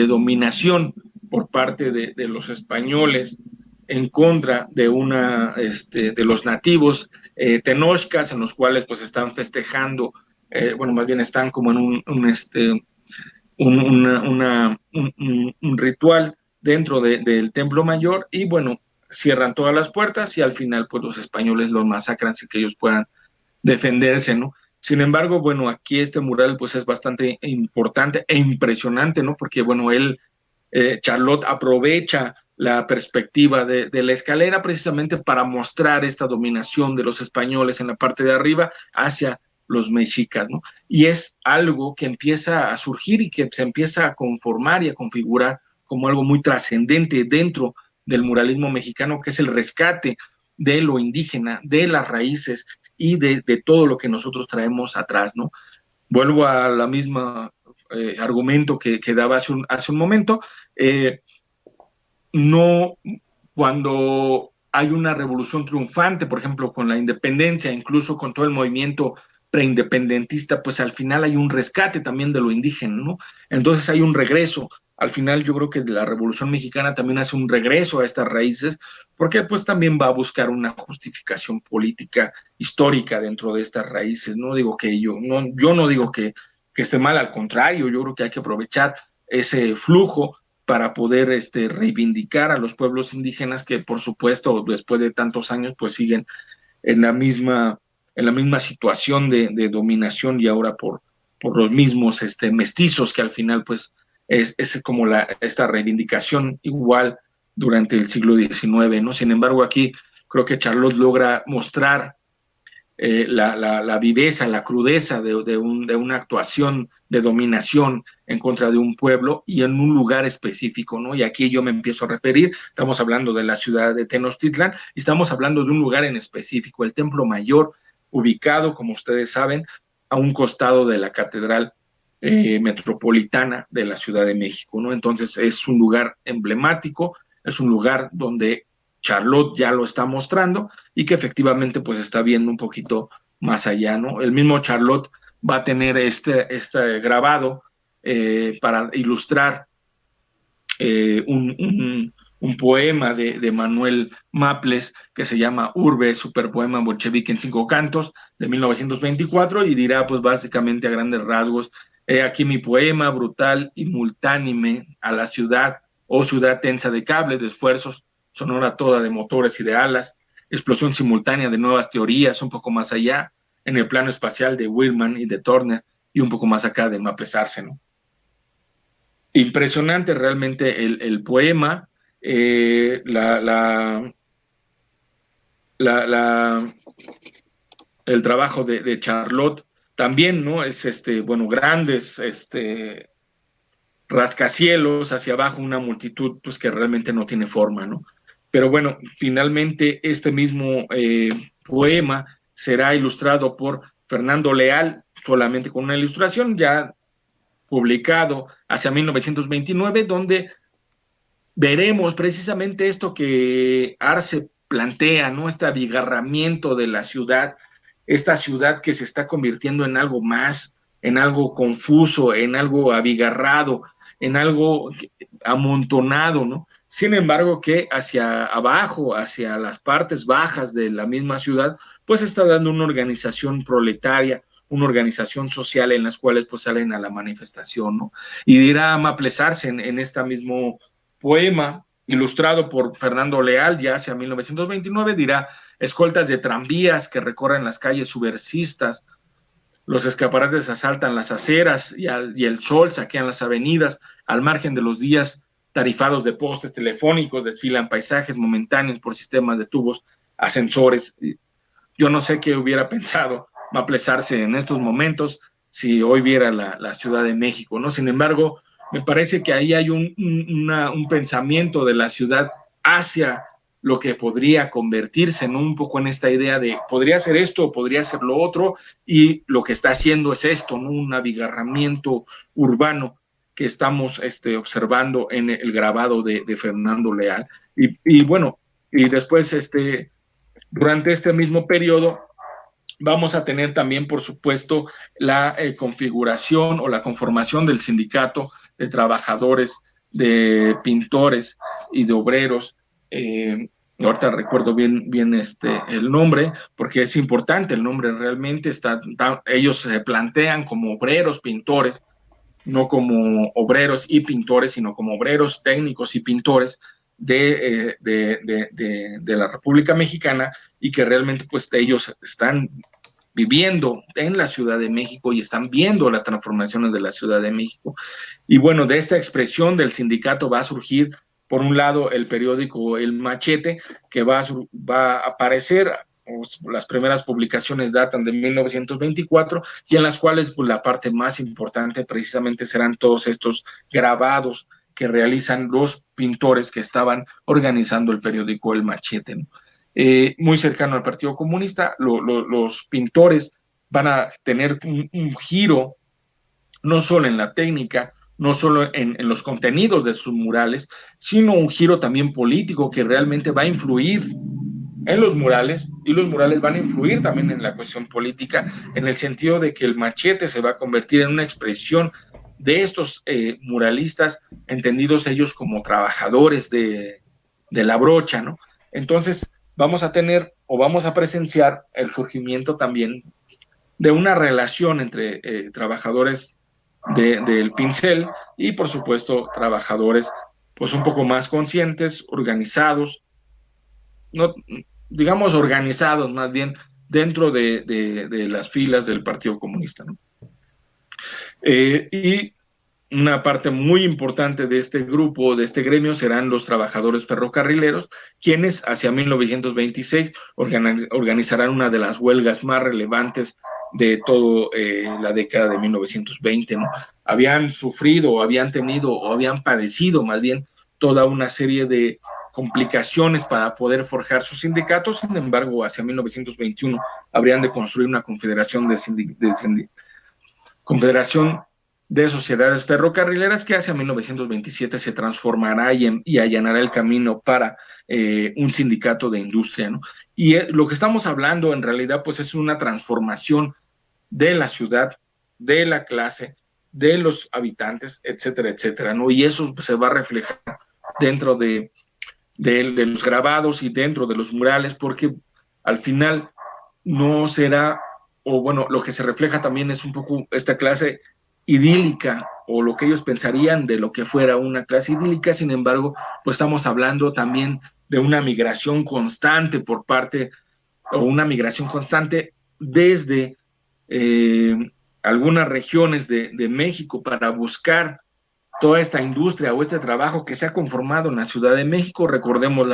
dominación por parte de los españoles en contra de los nativos tenochcas, en los cuales pues están festejando, bueno, más bien están como en un ritual dentro del Templo Mayor, y bueno, cierran todas las puertas y al final pues los españoles los masacran sin que ellos puedan defenderse, ¿no? Sin embargo, bueno, aquí este mural pues es bastante importante e impresionante, ¿no? Porque bueno, Charlot aprovecha la perspectiva de la escalera precisamente para mostrar esta dominación de los españoles en la parte de arriba hacia los mexicas, ¿no? Y es algo que empieza a surgir y que se empieza a conformar y a configurar como algo muy trascendente dentro del muralismo mexicano, que es el rescate de lo indígena, de las raíces y de todo lo que nosotros traemos atrás, ¿no? Vuelvo a la misma argumento que daba hace un momento. No, cuando hay una revolución triunfante, por ejemplo, con la independencia, incluso con todo el movimiento preindependentista, pues al final hay un rescate también de lo indígena, ¿no? Entonces hay un regreso. Al final yo creo que la Revolución Mexicana también hace un regreso a estas raíces, porque pues también va a buscar una justificación política histórica dentro de estas raíces. No digo que yo no digo que esté mal, al contrario, yo creo que hay que aprovechar ese flujo para poder reivindicar a los pueblos indígenas que, por supuesto, después de tantos años, pues siguen en la misma situación de dominación, y ahora por los mismos mestizos, que al final, pues, es como esta reivindicación igual durante el siglo XIX, ¿no? Sin embargo, aquí creo que Charlot logra mostrar la viveza, la crudeza de una actuación de dominación en contra de un pueblo y en un lugar específico, ¿no? Y aquí yo me empiezo a referir, estamos hablando de la ciudad de Tenochtitlan y estamos hablando de un lugar en específico, el Templo Mayor, ubicado, como ustedes saben, a un costado de la Catedral Metropolitana de la Ciudad de México, ¿no? Entonces es un lugar emblemático, es un lugar donde Charlot ya lo está mostrando y que efectivamente pues está viendo un poquito más allá, ¿no? El mismo Charlot va a tener este grabado para ilustrar un poema de Manuel Maples que se llama Urbe, superpoema bolchevique en 5 cantos, de 1924, y dirá pues básicamente a grandes rasgos: aquí mi poema brutal y multánime a la ciudad, oh ciudad tensa de cables, de esfuerzos, sonora toda de motores y de alas, explosión simultánea de nuevas teorías, un poco más allá, en el plano espacial de Willman y de Turner, y un poco más acá de Maples Arce, ¿no? Impresionante realmente el poema, el trabajo de Charlot también, ¿no? Es bueno, grandes rascacielos hacia abajo, una multitud pues que realmente no tiene forma, ¿no? Pero bueno, finalmente este mismo poema será ilustrado por Fernando Leal, solamente con una ilustración, ya publicado hacia 1929, donde veremos precisamente esto que Arce plantea, ¿no? Este abigarramiento de la ciudad, esta ciudad que se está convirtiendo en algo más, en algo confuso, en algo abigarrado, en algo amontonado, ¿no? Sin embargo, que hacia abajo, hacia las partes bajas de la misma ciudad, pues está dando una organización proletaria, una organización social en las cuales pues salen a la manifestación, ¿no? Y dirá Maplesarse en este mismo poema, ilustrado por Fernando Leal, ya hacia 1929, dirá: escoltas de tranvías que recorren las calles subversistas, los escaparates asaltan las aceras y el sol saquean las avenidas, al margen de los días tarifados de postes telefónicos, desfilan paisajes momentáneos por sistemas de tubos, ascensores. Yo no sé qué hubiera pensado Maplesarse en estos momentos si hoy viera la Ciudad de México, ¿no? Sin embargo, me parece que ahí hay un pensamiento de la ciudad hacia lo que podría convertirse, ¿no? Un poco en esta idea de podría ser esto o podría ser lo otro, y lo que está haciendo es esto, ¿no? Un abigarramiento urbano que estamos observando en el grabado de Fernando Leal. Y bueno, y después durante este mismo periodo vamos a tener también, por supuesto, la configuración o la conformación del sindicato de trabajadores, de pintores y de obreros. Ahorita recuerdo bien el nombre, porque es importante el nombre realmente. Ellos se plantean como obreros, pintores, no como obreros y pintores, sino como obreros, técnicos y pintores de la República Mexicana, y que realmente pues ellos están viviendo en la Ciudad de México y están viendo las transformaciones de la Ciudad de México. Y bueno, de esta expresión del sindicato va a surgir, por un lado, el periódico El Machete, que va a aparecer. Las primeras publicaciones datan de 1924, y en las cuales pues, la parte más importante precisamente serán todos estos grabados que realizan los pintores que estaban organizando el periódico El Machete, ¿no? Muy cercano al Partido Comunista. Los pintores van a tener un giro, no solo en la técnica, no solo en los contenidos de sus murales, sino un giro también político que realmente va a influir en los murales, y los murales van a influir también en la cuestión política, en el sentido de que el Machete se va a convertir en una expresión de estos muralistas, entendidos ellos como trabajadores de la brocha, ¿no? Entonces, vamos a tener o vamos a presenciar el surgimiento también de una relación entre trabajadores del pincel y, por supuesto, trabajadores pues un poco más conscientes, organizados, no, digamos organizados más bien, dentro de las filas del Partido Comunista, ¿no? Y una parte muy importante de este grupo, de este gremio, serán los trabajadores ferrocarrileros, quienes hacia 1926 organizarán una de las huelgas más relevantes de toda la década de 1920, ¿no? Habían sufrido, o habían tenido, o habían padecido más bien toda una serie de complicaciones para poder forjar sus sindicatos. Sin embargo, hacia 1921 habrían de construir una confederación confederación de sociedades ferrocarrileras, que hacia 1927 se transformará y allanará el camino para un sindicato de industria, ¿no? Y lo que estamos hablando en realidad pues es una transformación de la ciudad, de la clase, de los habitantes, etcétera, etcétera, ¿no? Y eso se va a reflejar dentro de los grabados y dentro de los murales, porque al final no será, o bueno, lo que se refleja también es un poco esta clase idílica, o lo que ellos pensarían de lo que fuera una clase idílica. Sin embargo, pues estamos hablando también de una migración constante por parte, o una migración constante desde algunas regiones de México para buscar toda esta industria o este trabajo que se ha conformado en la Ciudad de México. Recordemos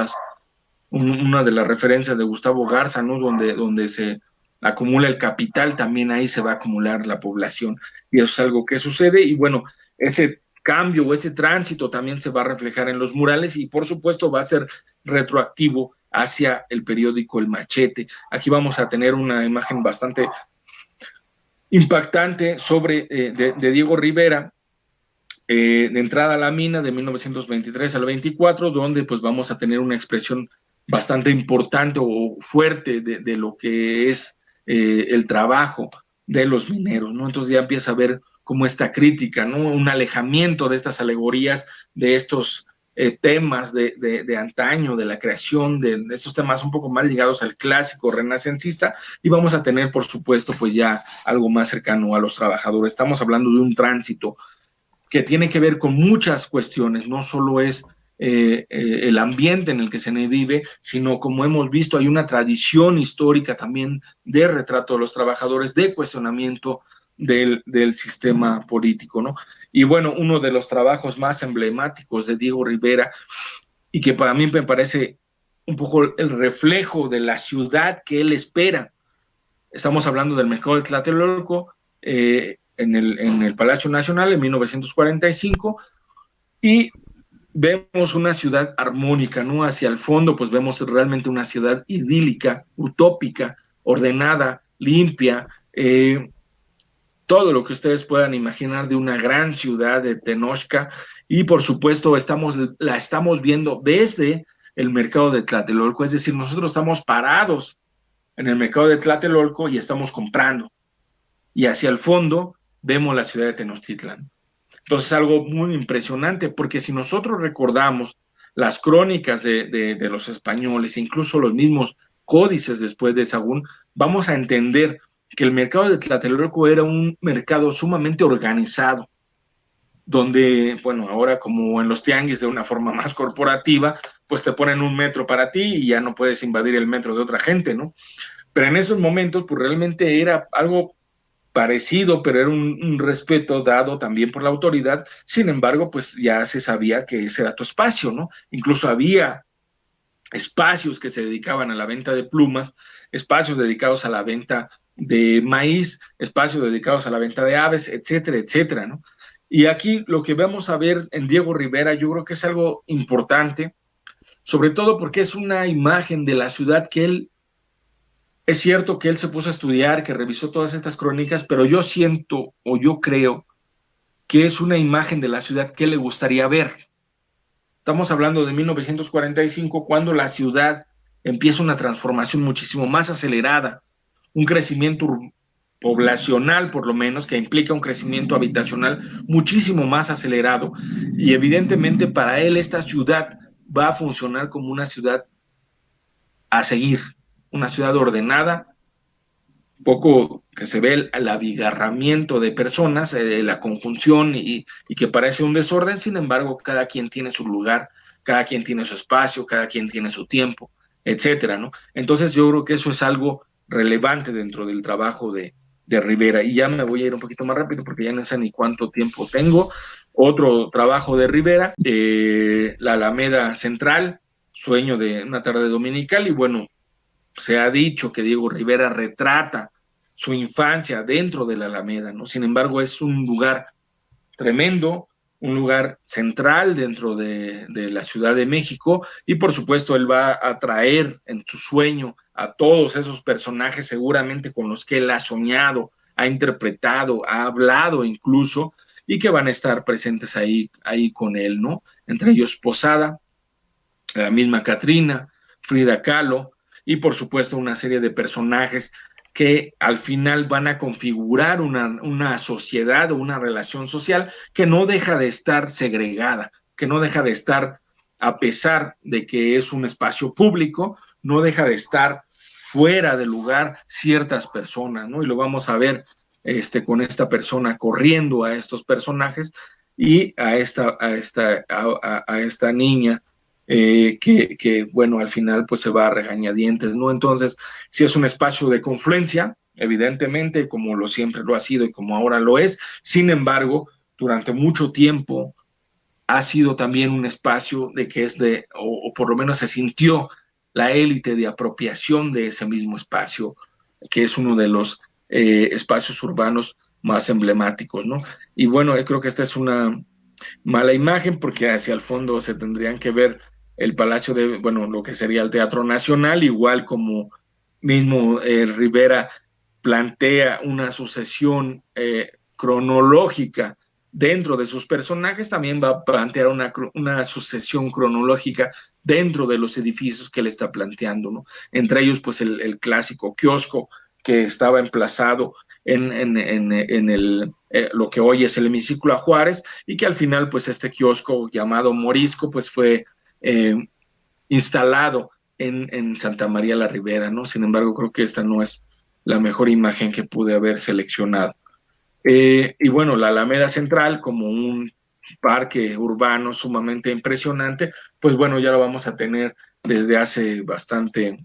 una de las referencias de Gustavo Garza, ¿no? Donde se acumula el capital, también ahí se va a acumular la población, y eso es algo que sucede. Y bueno, ese cambio o ese tránsito también se va a reflejar en los murales, y por supuesto va a ser retroactivo hacia el periódico El Machete. Aquí vamos a tener una imagen bastante impactante de Diego Rivera, de entrada a la mina de 1923 al 24, donde pues vamos a tener una expresión bastante importante o fuerte de lo que es el trabajo de los mineros, ¿no? Entonces ya empieza a ver como esta crítica, ¿no? Un alejamiento de estas alegorías, de estos temas de antaño, de la creación, de estos temas un poco más ligados al clásico renacentista, y vamos a tener, por supuesto, pues ya algo más cercano a los trabajadores. Estamos hablando de un tránsito que tiene que ver con muchas cuestiones, no solo es el ambiente en el que se vive, sino como hemos visto, hay una tradición histórica también de retrato de los trabajadores, de cuestionamiento del sistema político, ¿no? Y bueno, uno de los trabajos más emblemáticos de Diego Rivera, y que para mí me parece un poco el reflejo de la ciudad que él espera. Estamos hablando del mercado de Tlatelolco, en el Palacio Nacional en 1945, y vemos una ciudad armónica, ¿no? Hacia el fondo, pues vemos realmente una ciudad idílica, utópica, ordenada, limpia, todo lo que ustedes puedan imaginar de una gran ciudad de Tenochca, y por supuesto la estamos viendo desde el mercado de Tlatelolco, es decir, nosotros estamos parados en el mercado de Tlatelolco y estamos comprando, y hacia el fondo vemos la ciudad de Tenochtitlan. Entonces, algo muy impresionante, porque si nosotros recordamos las crónicas de los españoles, incluso los mismos códices después de Sahagún, vamos a entender que el mercado de Tlatelolco era un mercado sumamente organizado, donde, bueno, ahora como en los tianguis de una forma más corporativa, pues te ponen un metro para ti y ya no puedes invadir el metro de otra gente, ¿no? Pero en esos momentos, pues realmente era algo parecido, pero era un respeto dado también por la autoridad. Sin embargo, pues ya se sabía que ese era tu espacio, ¿no? Incluso había espacios que se dedicaban a la venta de plumas, espacios dedicados a la venta de maíz, espacios dedicados a la venta de aves, etcétera, etcétera, ¿no? Y aquí lo que vamos a ver en Diego Rivera, yo creo que es algo importante, sobre todo porque es una imagen de la ciudad que él, es cierto que él se puso a estudiar, que revisó todas estas crónicas, pero yo siento o yo creo que es una imagen de la ciudad que le gustaría ver. Estamos hablando de 1945, cuando la ciudad empieza una transformación muchísimo más acelerada, un crecimiento poblacional, por lo menos, que implica un crecimiento habitacional muchísimo más acelerado. Y evidentemente para él esta ciudad va a funcionar como una ciudad a seguir, una ciudad ordenada, poco que se ve el abigarramiento de personas, la conjunción y que parece un desorden. Sin embargo, cada quien tiene su lugar, cada quien tiene su espacio, cada quien tiene su tiempo, etcétera, ¿no? Entonces yo creo que eso es algo relevante dentro del trabajo de Rivera. Y ya me voy a ir un poquito más rápido porque ya no sé ni cuánto tiempo tengo. Otro trabajo de Rivera, la Alameda Central, Sueño de una tarde dominical, y bueno, se ha dicho que Diego Rivera retrata su infancia dentro de la Alameda, ¿no? Sin embargo, es un lugar tremendo, un lugar central dentro de la Ciudad de México, y por supuesto él va a traer en su sueño a todos esos personajes seguramente con los que él ha soñado, ha interpretado, ha hablado incluso, y que van a estar presentes ahí con él, ¿no? Entre ellos Posada, la misma Catrina, Frida Kahlo, y por supuesto una serie de personajes que al final van a configurar una sociedad o una relación social que no deja de estar segregada, que no deja de estar, a pesar de que es un espacio público, no deja de estar fuera de lugar ciertas personas, ¿no? Y lo vamos a ver con esta persona corriendo a estos personajes y a esta niña que, bueno, al final pues se va a regañadientes, ¿no? Entonces, si es un espacio de confluencia, evidentemente, como lo siempre lo ha sido y como ahora lo es, sin embargo, durante mucho tiempo ha sido también un espacio de que es o por lo menos se sintió la élite de apropiación de ese mismo espacio, que es uno de los espacios urbanos más emblemáticos, ¿no? Y bueno, creo que esta es una mala imagen porque hacia el fondo se tendrían que ver el Palacio de, bueno, lo que sería el Teatro Nacional, igual como mismo Rivera plantea una sucesión cronológica dentro de sus personajes, también va a plantear una sucesión cronológica dentro de los edificios que él está planteando, ¿no? Entre ellos, pues el clásico kiosco que estaba emplazado en lo que hoy es el hemiciclo a Juárez, y que al final, pues este kiosco llamado Morisco, pues fue instalado en Santa María la Ribera, ¿no? Sin embargo, creo que esta no es la mejor imagen que pude haber seleccionado. Y bueno, la Alameda Central, como un parque urbano sumamente impresionante, pues bueno, ya lo vamos a tener desde hace bastante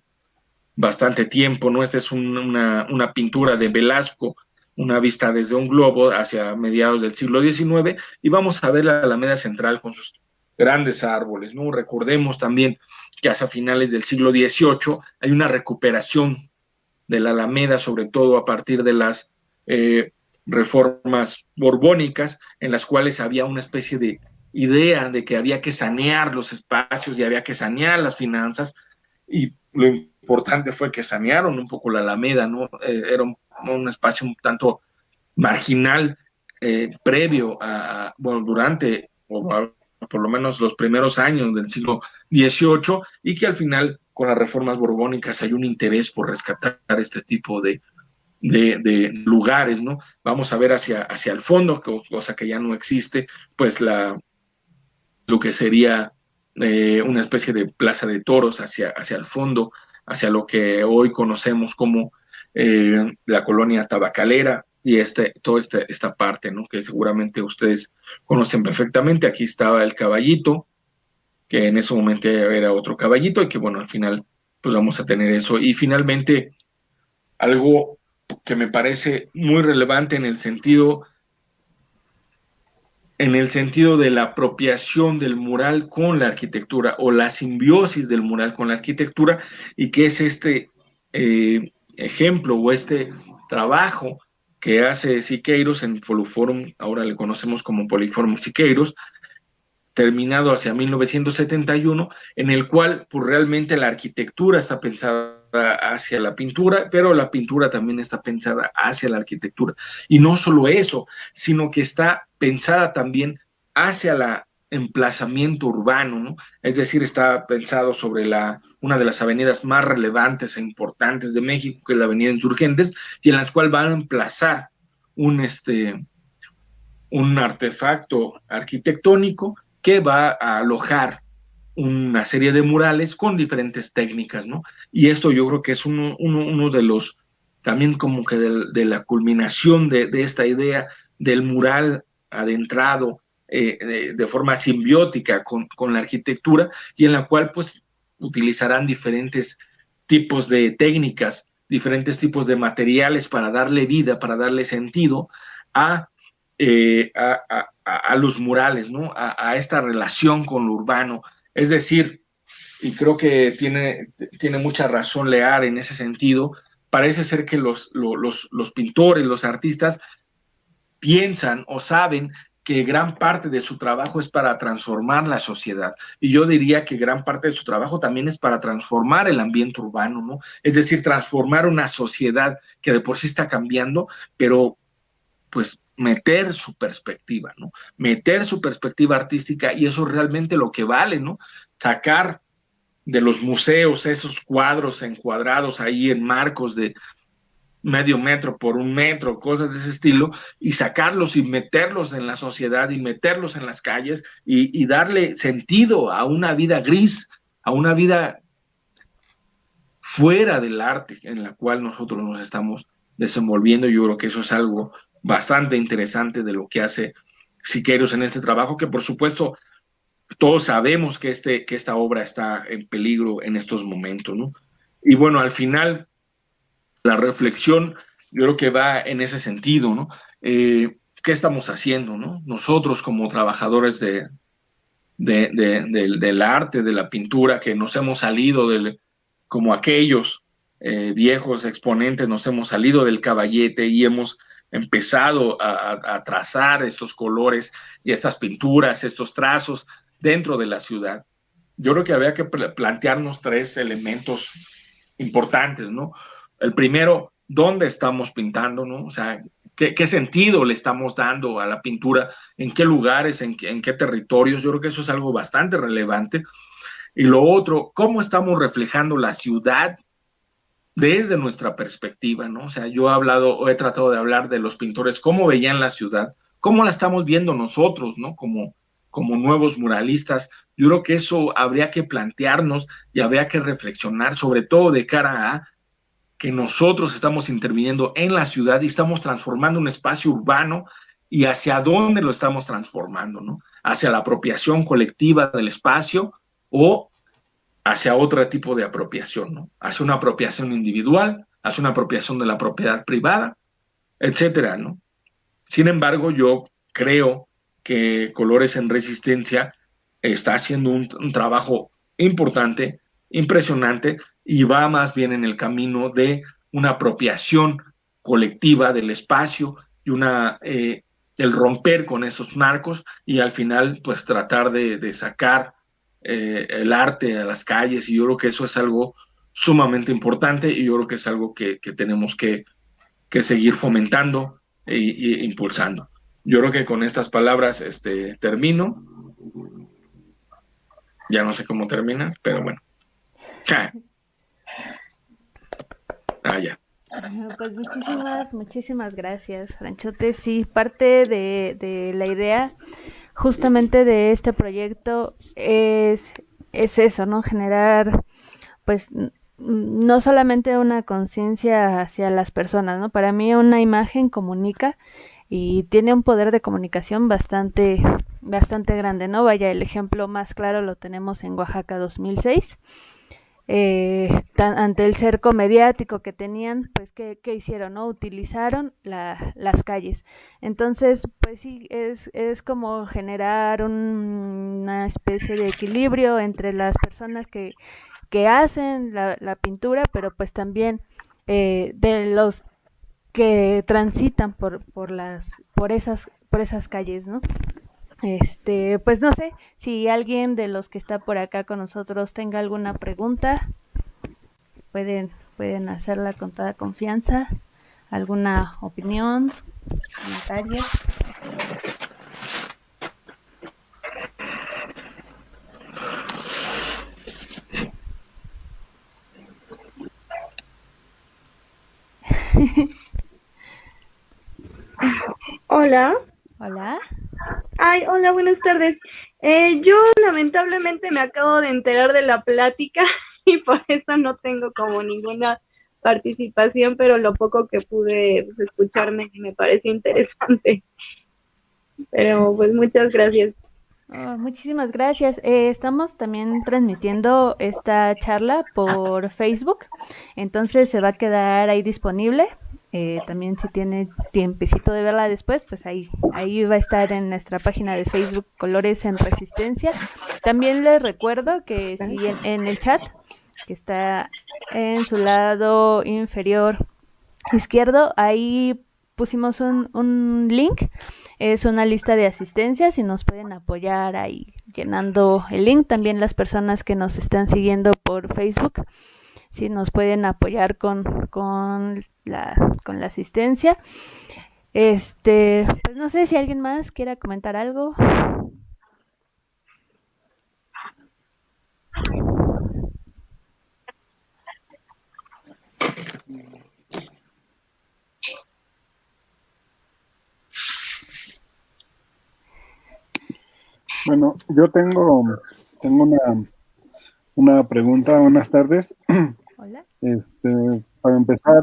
tiempo, ¿no? Esta es una pintura de Velasco, una vista desde un globo hacia mediados del siglo XIX, y vamos a ver la Alameda Central con sus grandes árboles, ¿no? Recordemos también que hacia finales del siglo XVIII hay una recuperación de la Alameda, sobre todo a partir de las reformas borbónicas, en las cuales había una especie de idea de que había que sanear los espacios y había que sanear las finanzas, y lo importante fue que sanearon un poco la Alameda, ¿no? Era un espacio un tanto marginal previo bueno, durante, o por lo menos los primeros años del siglo XVIII, y que al final, con las reformas borbónicas, hay un interés por rescatar este tipo de lugares, ¿no? Vamos a ver hacia el fondo, cosa que ya no existe, pues lo que sería una especie de plaza de toros hacia el fondo, hacia lo que hoy conocemos como la colonia tabacalera, y toda esta parte, ¿no? Que seguramente ustedes conocen perfectamente. Aquí estaba el Caballito, que en ese momento era otro caballito, y que bueno, al final pues vamos a tener eso. Y finalmente, algo que me parece muy relevante en el sentido de la apropiación del mural con la arquitectura, o la simbiosis del mural con la arquitectura, y que es este ejemplo o este trabajo que hace Siqueiros en Foluforum, ahora le conocemos como Poliforum Siqueiros, terminado hacia 1971, en el cual pues realmente la arquitectura está pensada hacia la pintura, pero la pintura también está pensada hacia la arquitectura. Y no solo eso, sino que está pensada también hacia el emplazamiento urbano, ¿no? Es decir, está pensado sobre una de las avenidas más relevantes e importantes de México, que es la Avenida Insurgentes, y en la cual van a emplazar un artefacto arquitectónico que va a alojar una serie de murales con diferentes técnicas, ¿no? Y esto yo creo que es uno de los, también como que de la culminación de esta idea del mural adentrado de forma simbiótica con la arquitectura, y en la cual pues utilizarán diferentes tipos de técnicas, diferentes tipos de materiales para darle vida, para darle sentido a los murales, ¿no? A esta relación con lo urbano. Es decir, y creo que tiene mucha razón Lear en ese sentido, parece ser que los pintores, los artistas, piensan o saben que gran parte de su trabajo es para transformar la sociedad. Y yo diría que gran parte de su trabajo también es para transformar el ambiente urbano, ¿no? Es decir, transformar una sociedad que de por sí está cambiando, pero pues meter su perspectiva, ¿no? Meter su perspectiva artística, y eso es realmente lo que vale, ¿no? Sacar de los museos esos cuadros encuadrados ahí en marcos de medio metro por un metro, cosas de ese estilo, y sacarlos y meterlos en la sociedad y meterlos en las calles y darle sentido a una vida gris, a una vida fuera del arte en la cual nosotros nos estamos desenvolviendo. Yo creo que eso es algo bastante interesante de lo que hace Siqueiros en este trabajo, que por supuesto todos sabemos que esta obra está en peligro en estos momentos, ¿no? Y bueno, al final la reflexión yo creo que va en ese sentido, ¿no? ¿Qué estamos haciendo, no? Nosotros como trabajadores del arte, de la pintura, que nos hemos salido como aquellos viejos exponentes, nos hemos salido del caballete y hemos empezado a trazar estos colores y estas pinturas, estos trazos dentro de la ciudad. Yo creo que había que plantearnos 3 elementos importantes, ¿no? El primero, ¿dónde estamos pintando, no? O sea, qué sentido le estamos dando a la pintura, en qué lugares, en qué territorios. Yo creo que eso es algo bastante relevante. Y lo otro, cómo estamos reflejando la ciudad desde nuestra perspectiva, ¿no? O sea, yo he tratado de hablar de los pintores, cómo veían la ciudad, cómo la estamos viendo nosotros, ¿no? Como nuevos muralistas. Yo creo que eso habría que plantearnos y habría que reflexionar, sobre todo de cara a que nosotros estamos interviniendo en la ciudad y estamos transformando un espacio urbano, y hacia dónde lo estamos transformando, ¿no? Hacia la apropiación colectiva del espacio o hacia otro tipo de apropiación, ¿no? Hacia una apropiación individual, hacia una apropiación de la propiedad privada, etcétera, ¿no? Sin embargo, yo creo que Colores en Resistencia está haciendo un trabajo importante, impresionante, y va más bien en el camino de una apropiación colectiva del espacio y el romper con esos marcos, y al final pues tratar de sacar el arte a las calles. Y yo creo que eso es algo sumamente importante, y yo creo que es algo que tenemos que seguir fomentando e impulsando. Yo creo que con estas palabras termino. Ya no sé cómo terminar, pero bueno. Ya. Pues muchísimas gracias, Franchote. Sí, parte de la idea justamente de este proyecto es eso, ¿no? Generar, pues, no solamente una conciencia hacia las personas, ¿no? Para mí una imagen comunica y tiene un poder de comunicación bastante grande, ¿no? Vaya, el ejemplo más claro lo tenemos en Oaxaca 2006. Ante el cerco mediático que tenían, pues ¿qué hicieron? ¿No? Utilizaron las calles. Entonces, pues sí, es como generar una especie de equilibrio entre las personas que hacen la pintura, pero pues también de los que transitan por esas calles, ¿no? Pues no sé si alguien de los que está por acá con nosotros tenga alguna pregunta, pueden hacerla con toda confianza, alguna opinión, comentario. Hola. Hola. Ay, hola, buenas tardes. Yo lamentablemente me acabo de enterar de la plática y por eso no tengo como ninguna participación, pero lo poco que pude escucharme me parece interesante. Pero pues muchas gracias. Oh, muchísimas gracias. Estamos también transmitiendo esta charla por Facebook, entonces se va a quedar ahí disponible. También si tiene tiempecito de verla después, pues ahí va a estar en nuestra página de Facebook Colores en Resistencia. También les recuerdo que si en el chat, que está en su lado inferior izquierdo, ahí pusimos un link. Es una lista de asistencias y nos pueden apoyar ahí llenando el link. También las personas que nos están siguiendo por Facebook, sí, nos pueden apoyar con la asistencia. Pues no sé si alguien más quiera comentar algo. Bueno, yo tengo una pregunta. Buenas tardes. Hola. Para empezar,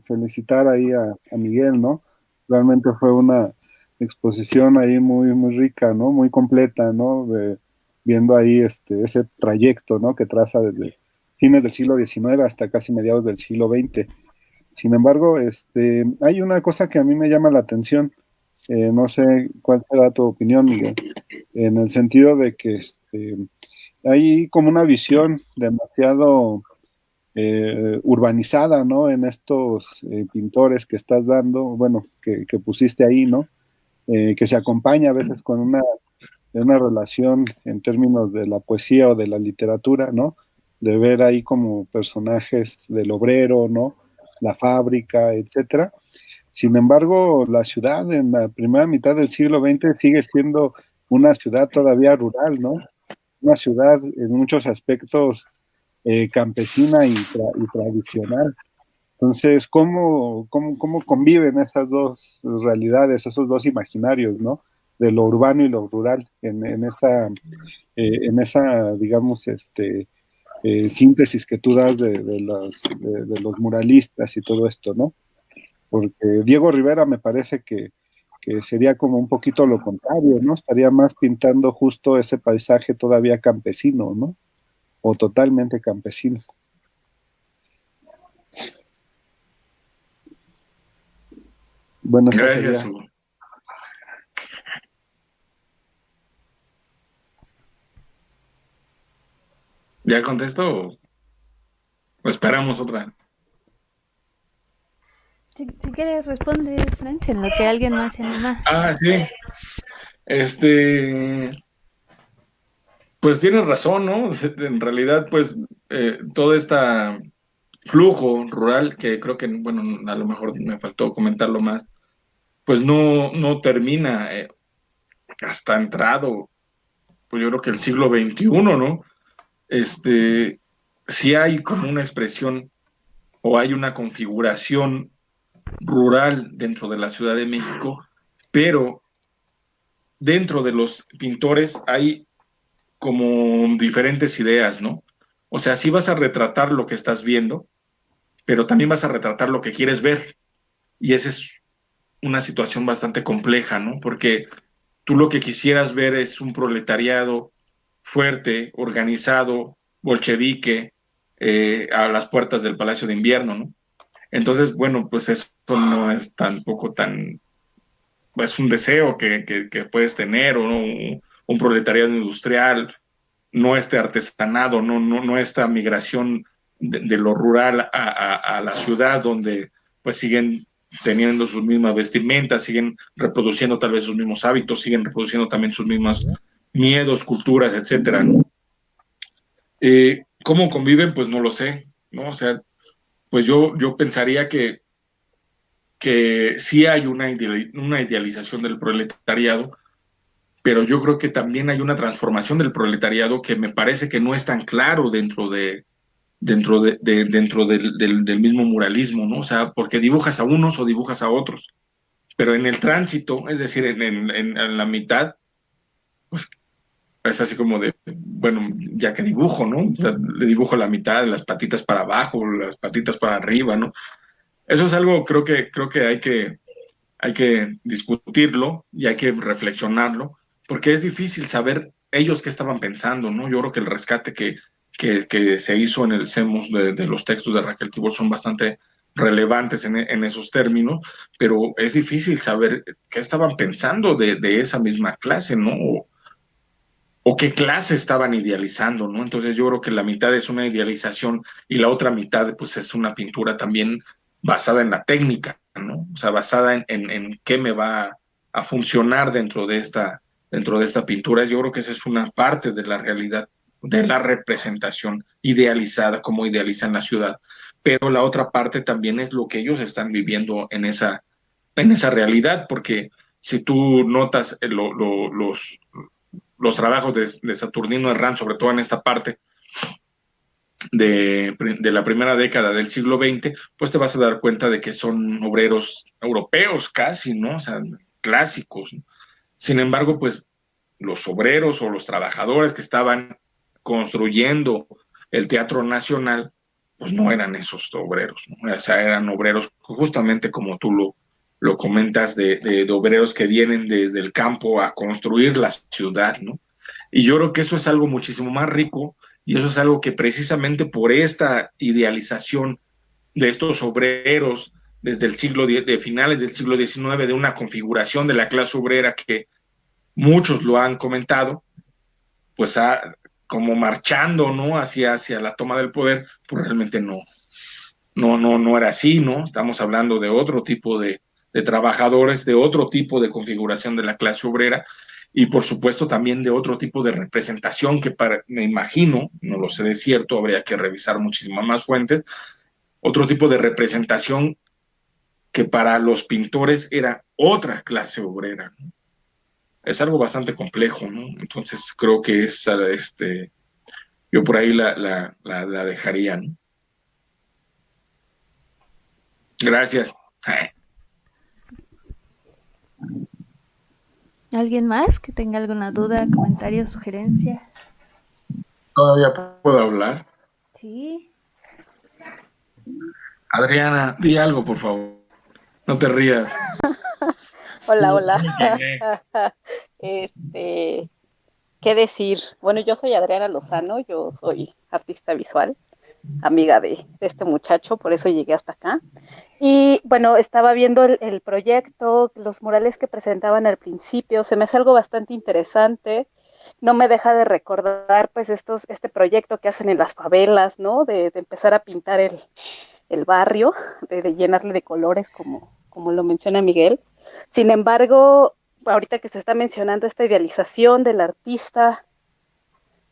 felicitar ahí a Miguel, ¿no? Realmente fue una exposición ahí muy rica, ¿no? Muy completa, ¿no? Viendo ahí ese trayecto, ¿no? Que traza desde fines del siglo XIX hasta casi mediados del siglo XX. Sin embargo, hay una cosa que a mí me llama la atención. No sé cuál será tu opinión, Miguel, en el sentido de que hay como una visión demasiado urbanizada, ¿no? En estos pintores que estás dando, bueno, que pusiste ahí, ¿no? Que se acompaña a veces con una relación en términos de la poesía o de la literatura, ¿no? De ver ahí como personajes del obrero, ¿no? La fábrica, etcétera. Sin embargo, la ciudad en la primera mitad del siglo XX sigue siendo una ciudad todavía rural, ¿no? Una ciudad en muchos aspectos campesina y tradicional. Entonces, ¿cómo conviven esas dos realidades, esos dos imaginarios, ¿no? De lo urbano y lo rural en esa digamos, síntesis que tú das de los muralistas y todo esto, ¿no? Porque Diego Rivera me parece que sería como un poquito lo contrario, ¿no? Estaría más pintando justo ese paisaje todavía campesino, ¿no? O totalmente campesino. Bueno, eso Gracias, sería. Hugo. ¿Ya contesto o esperamos otra? Si quieres, responde, Franch, en lo que alguien más se anima. Ah, sí. Pues tienes razón, ¿no? En realidad, pues todo este flujo rural, que creo que, bueno, a lo mejor me faltó comentarlo más, pues no termina hasta entrado, pues yo creo que el siglo XXI, ¿no? Sí hay como una expresión o hay una configuración rural dentro de la Ciudad de México, pero dentro de los pintores hay como diferentes ideas, ¿no? O sea, sí vas a retratar lo que estás viendo, pero también vas a retratar lo que quieres ver. Y esa es una situación bastante compleja, ¿no? Porque tú lo que quisieras ver es un proletariado fuerte, organizado, bolchevique, a las puertas del Palacio de Invierno, ¿no? Entonces, bueno, pues eso no es tampoco tan, es un deseo que puedes tener, o ¿no? Un proletariado industrial, no este artesanado, no esta migración de lo rural a la ciudad, donde pues siguen teniendo sus mismas vestimentas, siguen reproduciendo tal vez sus mismos hábitos, siguen reproduciendo también sus mismos miedos, culturas, etcétera, ¿no? ¿Cómo conviven? Pues no lo sé, ¿no? O sea, pues yo pensaría que sí hay una idealización del proletariado, pero yo creo que también hay una transformación del proletariado que me parece que no es tan claro dentro del mismo muralismo, ¿no? O sea, porque dibujas a unos o dibujas a otros, pero en el tránsito, es decir, en la mitad, pues es así como de, bueno, ya que dibujo, ¿no? O sea, le dibujo la mitad, las patitas para abajo, las patitas para arriba, ¿no? Eso es algo, creo que hay que discutirlo y hay que reflexionarlo, porque es difícil saber ellos qué estaban pensando, ¿no? Yo creo que el rescate que se hizo en el CEMUS de los textos de Raquel Tibol son bastante relevantes en esos términos, pero es difícil saber qué estaban pensando de esa misma clase, ¿no? O qué clase estaban idealizando, ¿no? Entonces yo creo que la mitad es una idealización y la otra mitad, pues, es una pintura también basada en la técnica, ¿no? O sea, basada en qué me va a funcionar dentro de esta pintura. Yo creo que esa es una parte de la realidad, de la representación idealizada, como idealizan la ciudad. Pero la otra parte también es lo que ellos están viviendo en esa realidad, porque si tú notas los trabajos de Saturnino Herrán, sobre todo en esta parte de la primera década del siglo XX, pues te vas a dar cuenta de que son obreros europeos casi, ¿no? O sea, clásicos, ¿no? Sin embargo, pues los obreros o los trabajadores que estaban construyendo el Teatro Nacional, pues no eran esos obreros, ¿no? O sea, eran obreros justamente como tú lo comentas, de obreros que vienen desde el campo a construir la ciudad, ¿no? Y yo creo que eso es algo muchísimo más rico y eso es algo que precisamente por esta idealización de estos obreros desde el de finales del siglo XIX, de una configuración de la clase obrera que muchos lo han comentado, pues como marchando, ¿no? Hacia la toma del poder, pues realmente no era así, ¿no? Estamos hablando de otro tipo de trabajadores, de otro tipo de configuración de la clase obrera y por supuesto también de otro tipo de representación que me imagino, no lo sé de cierto, habría que revisar muchísimas más fuentes, otro tipo de representación que para los pintores era otra clase obrera, ¿no? Es algo bastante complejo, ¿no? Entonces creo que yo por ahí la dejaría, ¿no? Gracias. ¿Alguien más que tenga alguna duda, comentario, sugerencia? ¿Todavía puedo hablar? Sí. Adriana, di algo, por favor. No te rías. Hola, Sí me hola. quedé. ¿Qué decir? Bueno, yo soy Adriana Lozano, yo soy artista visual, amiga de este muchacho, por eso llegué hasta acá. Y bueno, estaba viendo el proyecto, los murales que presentaban al principio, se me hace algo bastante interesante. No me deja de recordar pues este proyecto que hacen en las favelas, ¿no? De empezar a pintar el barrio, de llenarle de colores como lo menciona Miguel. Sin embargo, ahorita que se está mencionando esta idealización del artista,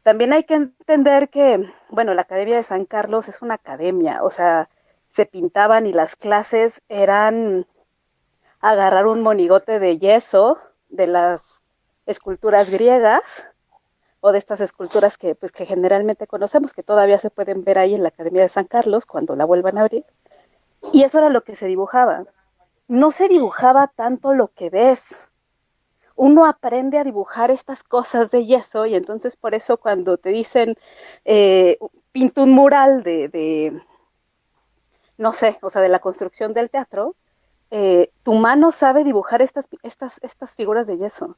también hay que entender que, bueno, la Academia de San Carlos es una academia, o sea, se pintaban y las clases eran agarrar un monigote de yeso de las esculturas griegas o de estas esculturas que generalmente conocemos, que todavía se pueden ver ahí en la Academia de San Carlos cuando la vuelvan a abrir. Y eso era lo que se dibujaba. No se dibujaba tanto lo que ves. Uno aprende a dibujar estas cosas de yeso y entonces por eso cuando te dicen pinta un mural no sé, o sea, de la construcción del teatro, tu mano sabe dibujar estas figuras de yeso,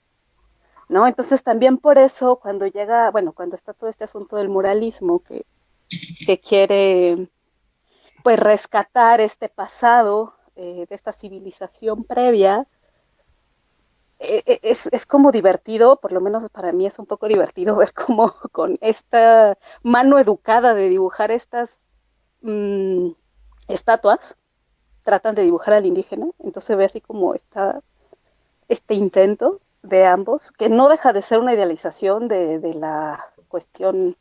¿no? Entonces también por eso cuando llega, bueno, cuando está todo este asunto del muralismo que quiere pues rescatar este pasado de esta civilización previa, es como divertido, por lo menos para mí es un poco divertido ver cómo con esta mano educada de dibujar estas estatuas, tratan de dibujar al indígena, entonces ve así como este intento de ambos, que no deja de ser una idealización de la cuestión,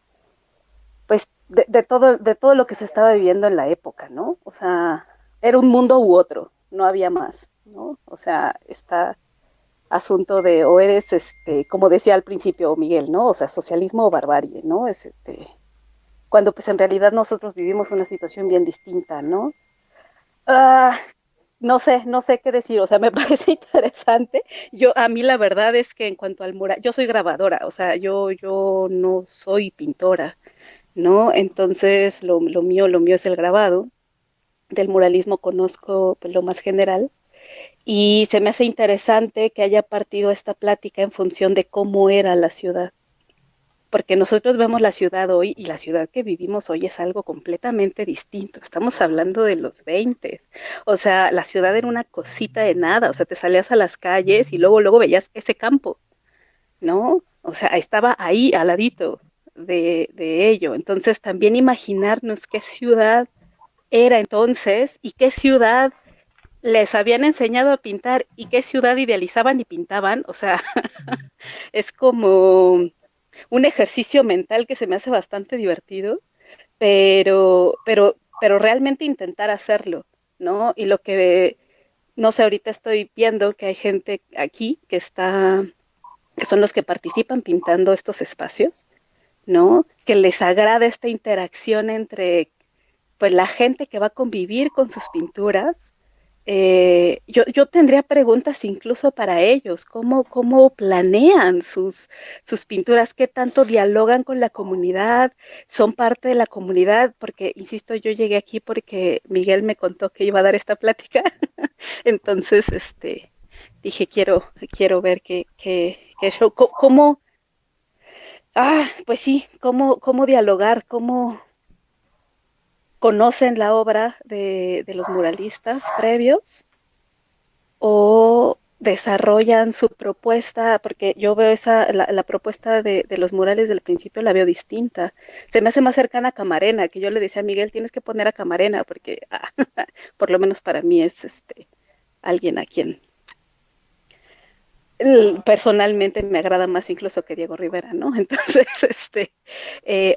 pues, de todo lo que se estaba viviendo en la época, ¿no? O sea, era un mundo u otro, no había más, ¿no? O sea, está asunto de o eres, como decía al principio Miguel, ¿no? O sea, socialismo o barbarie, ¿no? Cuando pues en realidad nosotros vivimos una situación bien distinta, ¿no? Ah, no sé qué decir, o sea, me parece interesante. A mí la verdad es que en cuanto al mural, yo soy grabadora, o sea, yo no soy pintora, ¿no? Entonces, lo mío es el grabado. Del muralismo conozco pues, lo más general. Y se me hace interesante que haya partido esta plática en función de cómo era la ciudad. Porque nosotros vemos la ciudad hoy y la ciudad que vivimos hoy es algo completamente distinto. Estamos hablando de los 20. O sea, la ciudad era una cosita de nada. O sea, te salías a las calles y luego veías ese campo, ¿no? O sea, estaba ahí al ladito de ello. Entonces, también imaginarnos qué ciudad era entonces y qué ciudad les habían enseñado a pintar y qué ciudad idealizaban y pintaban, o sea, es como un ejercicio mental que se me hace bastante divertido, pero realmente intentar hacerlo, ¿no? Y lo que, no sé, ahorita estoy viendo que hay gente aquí que son los que participan pintando estos espacios, ¿no? Que les agrada esta interacción entre, pues, la gente que va a convivir con sus pinturas. Yo tendría preguntas incluso para ellos, cómo planean sus pinturas, qué tanto dialogan con la comunidad, son parte de la comunidad, porque, insisto, yo llegué aquí porque Miguel me contó que iba a dar esta plática, entonces, dije, quiero ver qué show, pues sí, cómo dialogar, cómo conocen la obra de los muralistas previos o desarrollan su propuesta, porque yo veo la propuesta de los murales del principio la veo distinta. Se me hace más cercana a Camarena, que yo le decía a Miguel, tienes que poner a Camarena, porque por lo menos para mí es alguien a quien personalmente me agrada más incluso que Diego Rivera, ¿no? Entonces,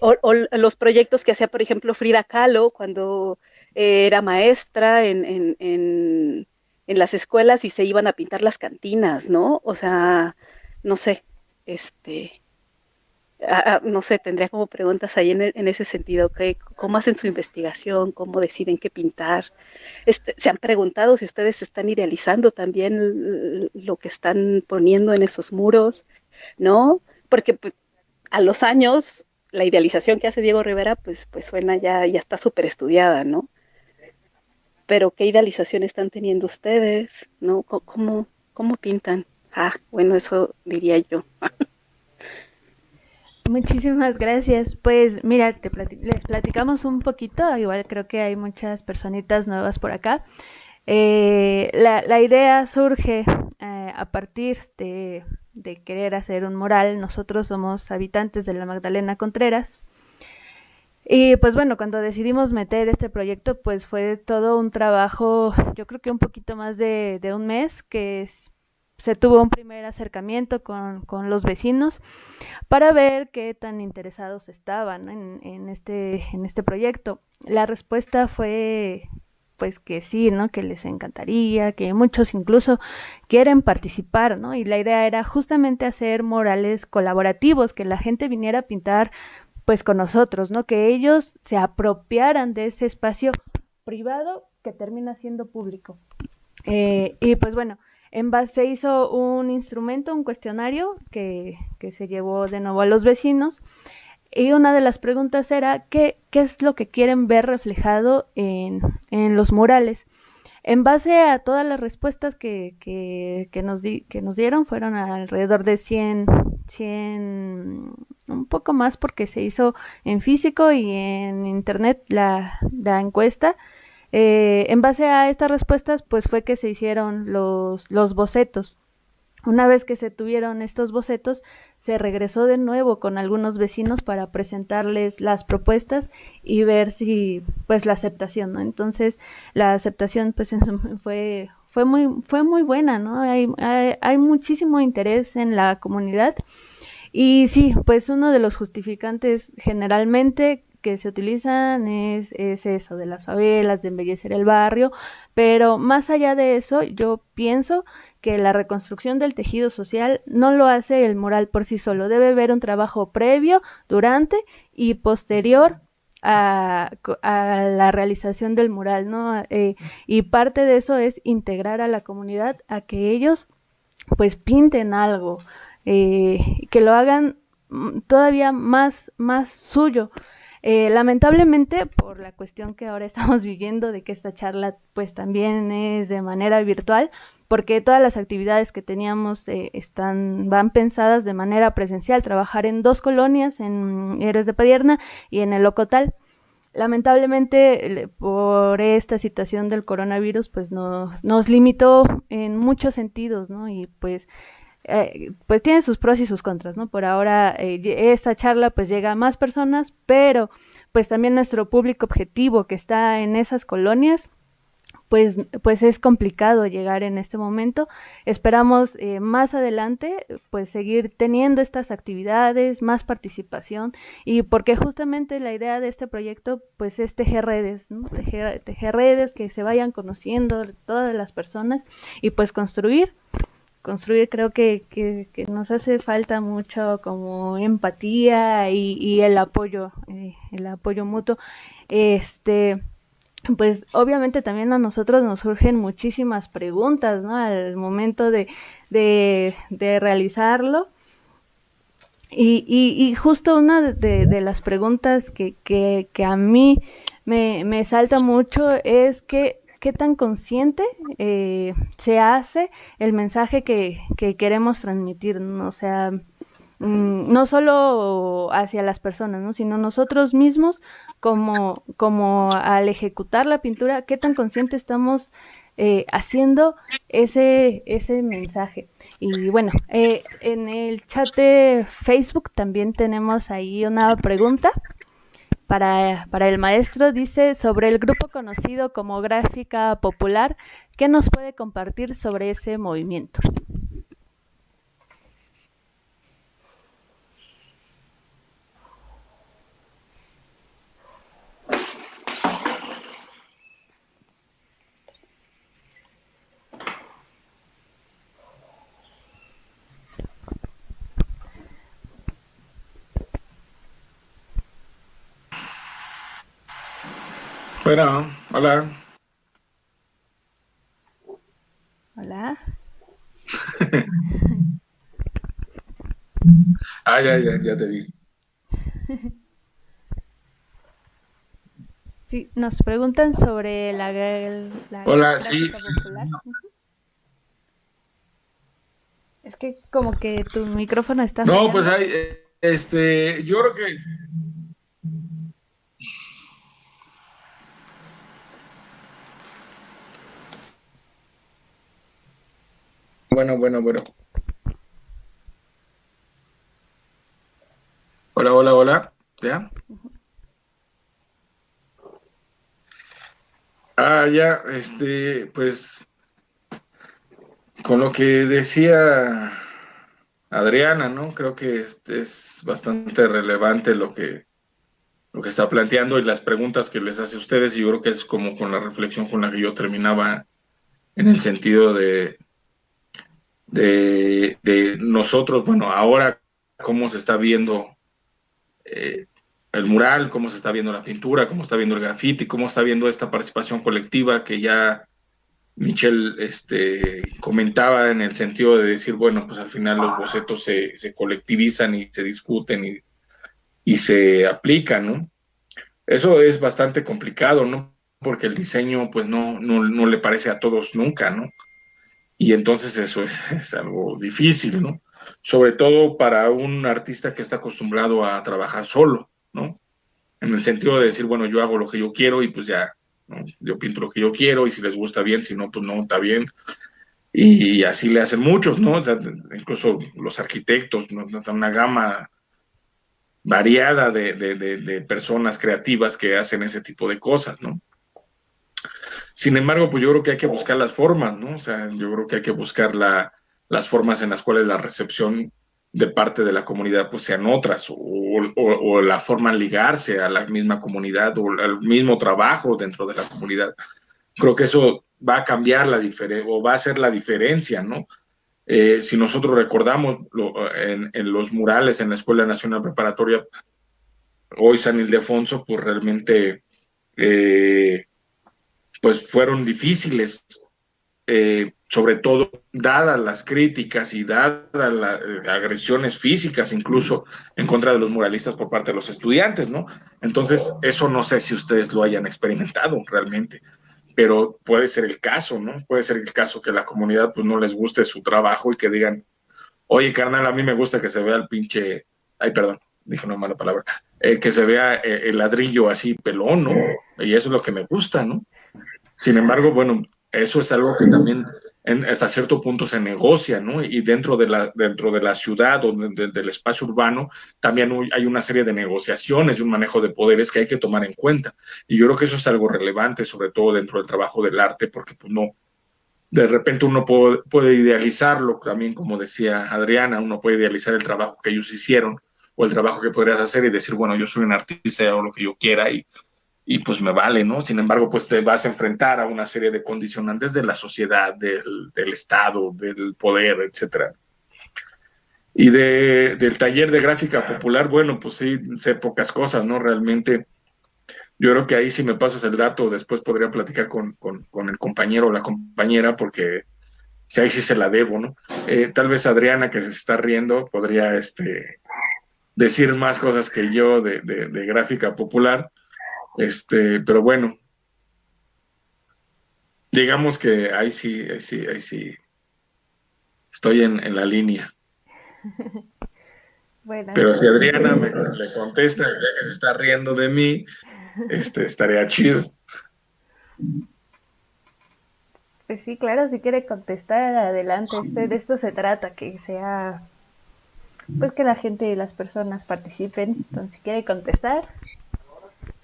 o los proyectos que hacía, por ejemplo, Frida Kahlo cuando era maestra en las escuelas y se iban a pintar las cantinas, ¿no? O sea, no sé, no sé, tendría como preguntas ahí en ese sentido, ¿cómo hacen su investigación? ¿Cómo deciden qué pintar? ¿Se han preguntado si ustedes están idealizando también lo que están poniendo en esos muros? ¿No? Porque pues, a los años, la idealización que hace Diego Rivera, pues suena ya está súper estudiada, ¿no? Pero ¿qué idealización están teniendo ustedes? ¿No? ¿Cómo pintan? Bueno, eso diría yo. Muchísimas gracias. Pues mira, les platicamos un poquito, igual creo que hay muchas personitas nuevas por acá. La idea surge a partir de querer hacer un mural. Nosotros somos habitantes de la Magdalena Contreras. Y pues bueno, cuando decidimos meter este proyecto, pues fue todo un trabajo, yo creo que un poquito más de un mes, se tuvo un primer acercamiento con los vecinos para ver qué tan interesados estaban, ¿no? en este proyecto. La respuesta fue pues que sí, ¿no? Que les encantaría, que muchos incluso quieren participar, ¿no? Y la idea era justamente hacer murales colaborativos, que la gente viniera a pintar pues con nosotros, ¿no? Que ellos se apropiaran de ese espacio privado que termina siendo público. Y pues bueno, en base se hizo un instrumento, un cuestionario que se llevó de nuevo a los vecinos, y una de las preguntas era ¿qué es lo que quieren ver reflejado en los murales? En base a todas las respuestas que nos dieron, fueron alrededor de 100, un poco más porque se hizo en físico y en internet la encuesta. En base a estas respuestas, pues fue que se hicieron los bocetos. Una vez que se tuvieron estos bocetos, se regresó de nuevo con algunos vecinos para presentarles las propuestas y ver si, pues, la aceptación, ¿no? Entonces, la aceptación, pues, fue muy buena, ¿no? Hay muchísimo interés en la comunidad. Y sí, pues uno de los justificantes generalmente que se utilizan es eso de las favelas, de embellecer el barrio, pero más allá de eso, yo pienso que la reconstrucción del tejido social no lo hace el mural por sí solo, debe haber un trabajo previo, durante y posterior a la realización del mural, ¿no? Y parte de eso es integrar a la comunidad a que ellos pues pinten algo, que lo hagan todavía más suyo. Lamentablemente, por la cuestión que ahora estamos viviendo de que esta charla pues también es de manera virtual, porque todas las actividades que teníamos van pensadas de manera presencial, trabajar en 2 colonias, en Héroes de Padierna y en el Ocotal. Lamentablemente, por esta situación del coronavirus, pues nos limitó en muchos sentidos, ¿no? Y pues tiene sus pros y sus contras, ¿no? Por ahora esta charla pues llega a más personas, pero pues también nuestro público objetivo que está en esas colonias, pues es complicado llegar en este momento. Esperamos más adelante pues seguir teniendo estas actividades, más participación, y porque justamente la idea de este proyecto pues es tejer redes, ¿no? Tejer redes que se vayan conociendo todas las personas y pues construir, creo que nos hace falta mucho como empatía y el apoyo mutuo. Pues obviamente también a nosotros nos surgen muchísimas preguntas, ¿no? Al momento de realizarlo. Y justo una de las preguntas que a mí me salta mucho es que qué tan consciente se hace el mensaje que queremos transmitir, ¿no? O sea, no solo hacia las personas, ¿no? Sino nosotros mismos como al ejecutar la pintura, qué tan consciente estamos haciendo ese mensaje. Y bueno, en el chat de Facebook también tenemos ahí una pregunta para el maestro. Dice, sobre el grupo conocido como Gráfica Popular, ¿qué nos puede compartir sobre ese movimiento? Bueno, hola. Hola. Ya te vi. Sí, nos preguntan sobre la Hola, sí. gráfica popular. Es que como que tu micrófono está No, pues fallando. hay, yo creo que, bueno. Hola. ¿Ya? Ya, pues, con lo que decía Adriana, ¿no? Creo que es bastante relevante lo que está planteando y las preguntas que les hace a ustedes, y yo creo que es como con la reflexión con la que yo terminaba en el sentido de nosotros, bueno, ahora cómo se está viendo eh, el mural, cómo se está viendo la pintura, cómo está viendo el graffiti, cómo está viendo esta participación colectiva que ya Michelle comentaba en el sentido de decir, bueno, pues al final los bocetos se colectivizan y se discuten y se aplican, ¿no? Eso es bastante complicado, ¿no? Porque el diseño, pues no le parece a todos nunca, ¿no? Y entonces eso es algo difícil, ¿no? Sobre todo para un artista que está acostumbrado a trabajar solo, ¿no? En el sentido de decir, bueno, yo hago lo que yo quiero y pues ya, ¿no? Yo pinto lo que yo quiero y si les gusta bien, si no, pues no, está bien. Y así le hacen muchos, ¿no? O sea, incluso los arquitectos, ¿no? Una gama variada de personas creativas que hacen ese tipo de cosas, ¿no? Sin embargo, pues yo creo que hay que buscar las formas, ¿no? O sea, yo creo que hay que buscar las formas en las cuales la recepción de parte de la comunidad pues sean otras, o la forma de ligarse a la misma comunidad o al mismo trabajo dentro de la comunidad. Creo que eso va a cambiar la diferencia o va a ser la diferencia, ¿no? Si nosotros recordamos en los murales en la Escuela Nacional Preparatoria, hoy San Ildefonso, pues realmente pues fueron difíciles, sobre todo dadas las críticas y dadas las agresiones físicas incluso en contra de los muralistas por parte de los estudiantes, ¿no? Entonces, eso no sé si ustedes lo hayan experimentado realmente, pero puede ser el caso, ¿no? Puede ser el caso que la comunidad pues no les guste su trabajo y que digan, oye, carnal, a mí me gusta que se vea el pinche, ay, perdón, dije una mala palabra, que se vea el ladrillo así pelón, ¿no? Y eso es lo que me gusta, ¿no? Sin embargo, bueno, eso es algo que también hasta cierto punto se negocia, ¿no? Y dentro de la ciudad o del espacio urbano también hay una serie de negociaciones y un manejo de poderes que hay que tomar en cuenta. Y yo creo que eso es algo relevante, sobre todo dentro del trabajo del arte, porque pues no, de repente uno puede idealizarlo, también como decía Adriana, uno puede idealizar el trabajo que ellos hicieron o el trabajo que podrías hacer y decir, bueno, yo soy un artista y hago lo que yo quiera y pues me vale, ¿no? Sin embargo, pues te vas a enfrentar a una serie de condicionantes de la sociedad, del Estado, del poder, etcétera. Y del taller de gráfica popular, bueno, pues sí, sé pocas cosas, ¿no? Realmente, yo creo que ahí si me pasas el dato, después podría platicar con el compañero o la compañera, porque si ahí sí se la debo, ¿no? Tal vez Adriana, que se está riendo, podría decir más cosas que yo de gráfica popular, pero bueno, digamos que ahí sí, estoy en la línea. Bueno, Pero si Adriana le contesta, ya que se está riendo de mí, estaría chido. pues sí, claro, si quiere contestar, adelante. De esto se trata, que sea, pues que la gente y las personas participen. Entonces, si quiere contestar,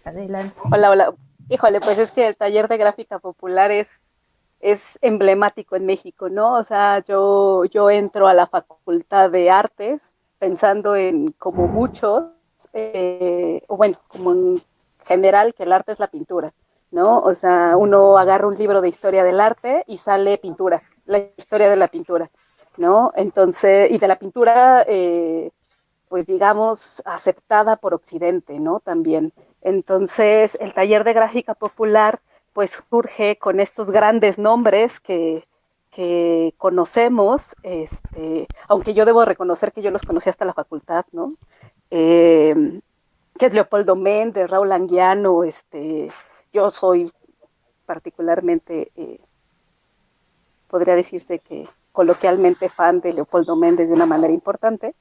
adelante. Hola. Híjole, pues es que el taller de gráfica popular es emblemático en México, ¿no? O sea, yo entro a la Facultad de Artes pensando en, como muchos, o bueno, como en general, que el arte es la pintura, ¿no? O sea, uno agarra un libro de historia del arte y sale pintura, la historia de la pintura, ¿no? Entonces, y de la pintura, pues digamos, aceptada por Occidente, ¿no? También. Entonces, el taller de gráfica popular pues surge con estos grandes nombres que conocemos, aunque yo debo reconocer que yo los conocí hasta la facultad, ¿no? Que es Leopoldo Méndez, Raúl Anguiano, yo soy particularmente, podría decirse que coloquialmente fan de Leopoldo Méndez de una manera importante,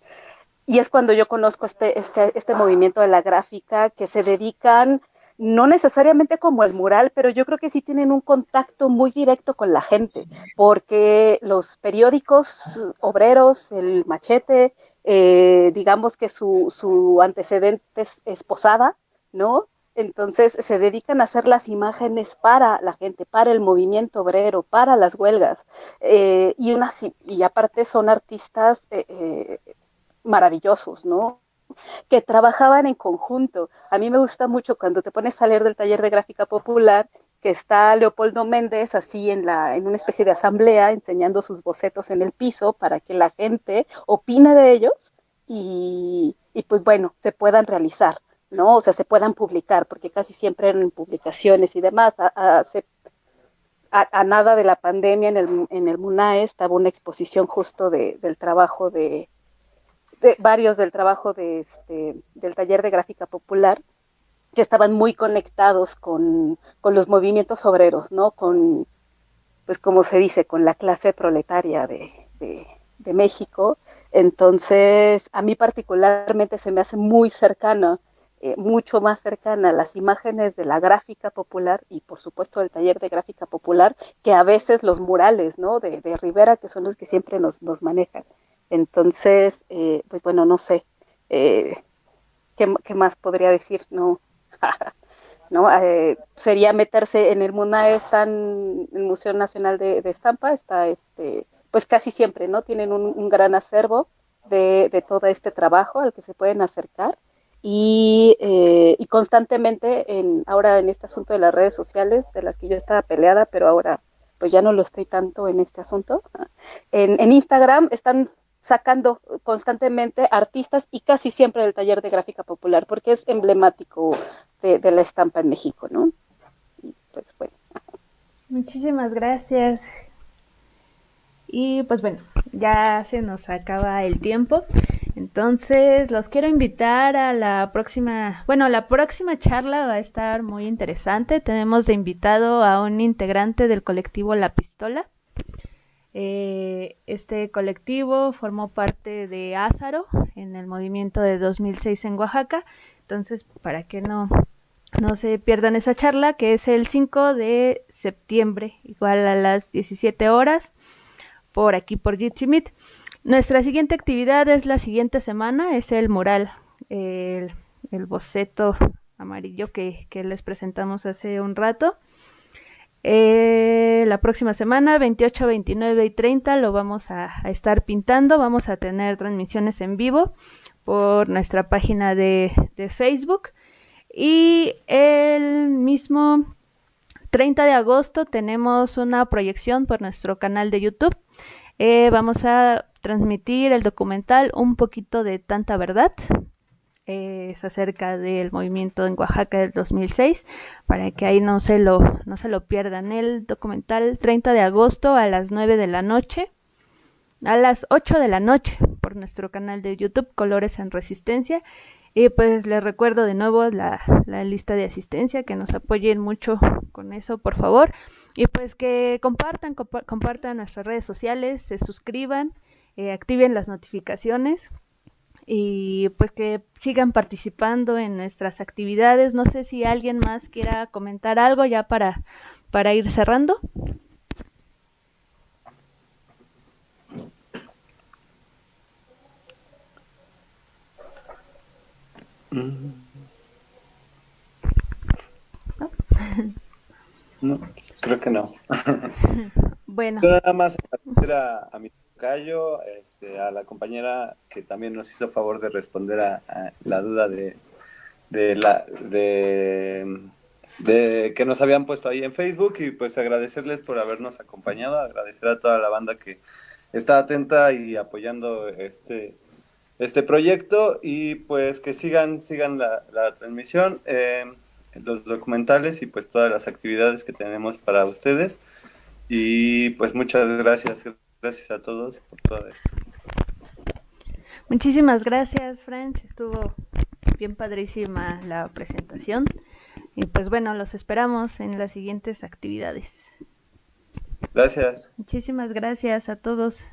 y es cuando yo conozco este movimiento de la gráfica que se dedican, no necesariamente como el mural, pero yo creo que sí tienen un contacto muy directo con la gente, porque los periódicos obreros, el Machete, digamos que su antecedente es Posada, ¿no? Entonces se dedican a hacer las imágenes para la gente, para el movimiento obrero, para las huelgas, y aparte son artistas maravillosos, ¿no? Que trabajaban en conjunto. A mí me gusta mucho cuando te pones a leer del taller de gráfica popular, que está Leopoldo Méndez así en una especie de asamblea enseñando sus bocetos en el piso para que la gente opine de ellos y pues bueno, se puedan realizar, ¿no? O sea, se puedan publicar, porque casi siempre en publicaciones y demás. A nada de la pandemia en el MUNAE estaba una exposición justo del trabajo de varios del trabajo del taller de gráfica popular, que estaban muy conectados con los movimientos obreros, ¿no? Pues como se dice, con la clase proletaria de México. Entonces, a mí particularmente se me hace muy cercana, mucho más cercana las imágenes de la gráfica popular y por supuesto del taller de gráfica popular, que a veces los murales, ¿no? de Rivera, que son los que siempre nos manejan. Entonces, pues bueno, no sé, ¿qué más podría decir? No, ¿no? Sería meterse en el MUNAE, está en el Museo Nacional de Estampa, está pues casi siempre, ¿no? Tienen un gran acervo de todo este trabajo al que se pueden acercar y constantemente ahora en este asunto de las redes sociales, de las que yo estaba peleada, pero ahora pues ya no lo estoy tanto en este asunto. En Instagram están sacando constantemente artistas y casi siempre del taller de gráfica popular, porque es emblemático de la estampa en México, ¿no? Y pues bueno. Muchísimas gracias. Y pues bueno, ya se nos acaba el tiempo. Entonces los quiero invitar a la próxima charla va a estar muy interesante. Tenemos de invitado a un integrante del colectivo La Pistola. Este colectivo formó parte de Ázaro en el movimiento de 2006 en Oaxaca. Entonces, para que no se pierdan esa charla, que es el 5 de septiembre, igual a las 17 horas, por aquí por Jitsi Meet. Nuestra siguiente actividad es la siguiente semana, es el mural, el boceto amarillo que les presentamos hace un rato. La próxima semana, 28, 29 y 30, lo vamos a estar pintando. Vamos a tener transmisiones en vivo por nuestra página de Facebook. Y el mismo 30 de agosto tenemos una proyección por nuestro canal de YouTube. Vamos a transmitir el documental Un poquito de tanta verdad. Es acerca del movimiento en Oaxaca del 2006, para que ahí no se lo pierdan. El documental 30 de agosto a las 9 de la noche, a las 8 de la noche, por nuestro canal de YouTube, Colores en Resistencia. Y pues les recuerdo de nuevo la lista de asistencia, que nos apoyen mucho con eso, por favor. Y pues que compartan nuestras redes sociales, se suscriban, activen las notificaciones. Y pues que sigan participando en nuestras actividades. No sé si alguien más quiera comentar algo ya para ir cerrando. ¿No? No, creo que no. Bueno. Yo nada más agradecer a mi tocayo, a la compañera que también nos hizo favor de responder a la duda de que nos habían puesto ahí en Facebook, y pues agradecerles por habernos acompañado, agradecer a toda la banda que está atenta y apoyando este proyecto y pues que sigan la transmisión, los documentales y pues todas las actividades que tenemos para ustedes. Y pues muchas gracias a todos por todo esto. Muchísimas gracias, French. Estuvo bien padrísima la presentación. Y pues bueno, los esperamos en las siguientes actividades. Gracias. Muchísimas gracias a todos.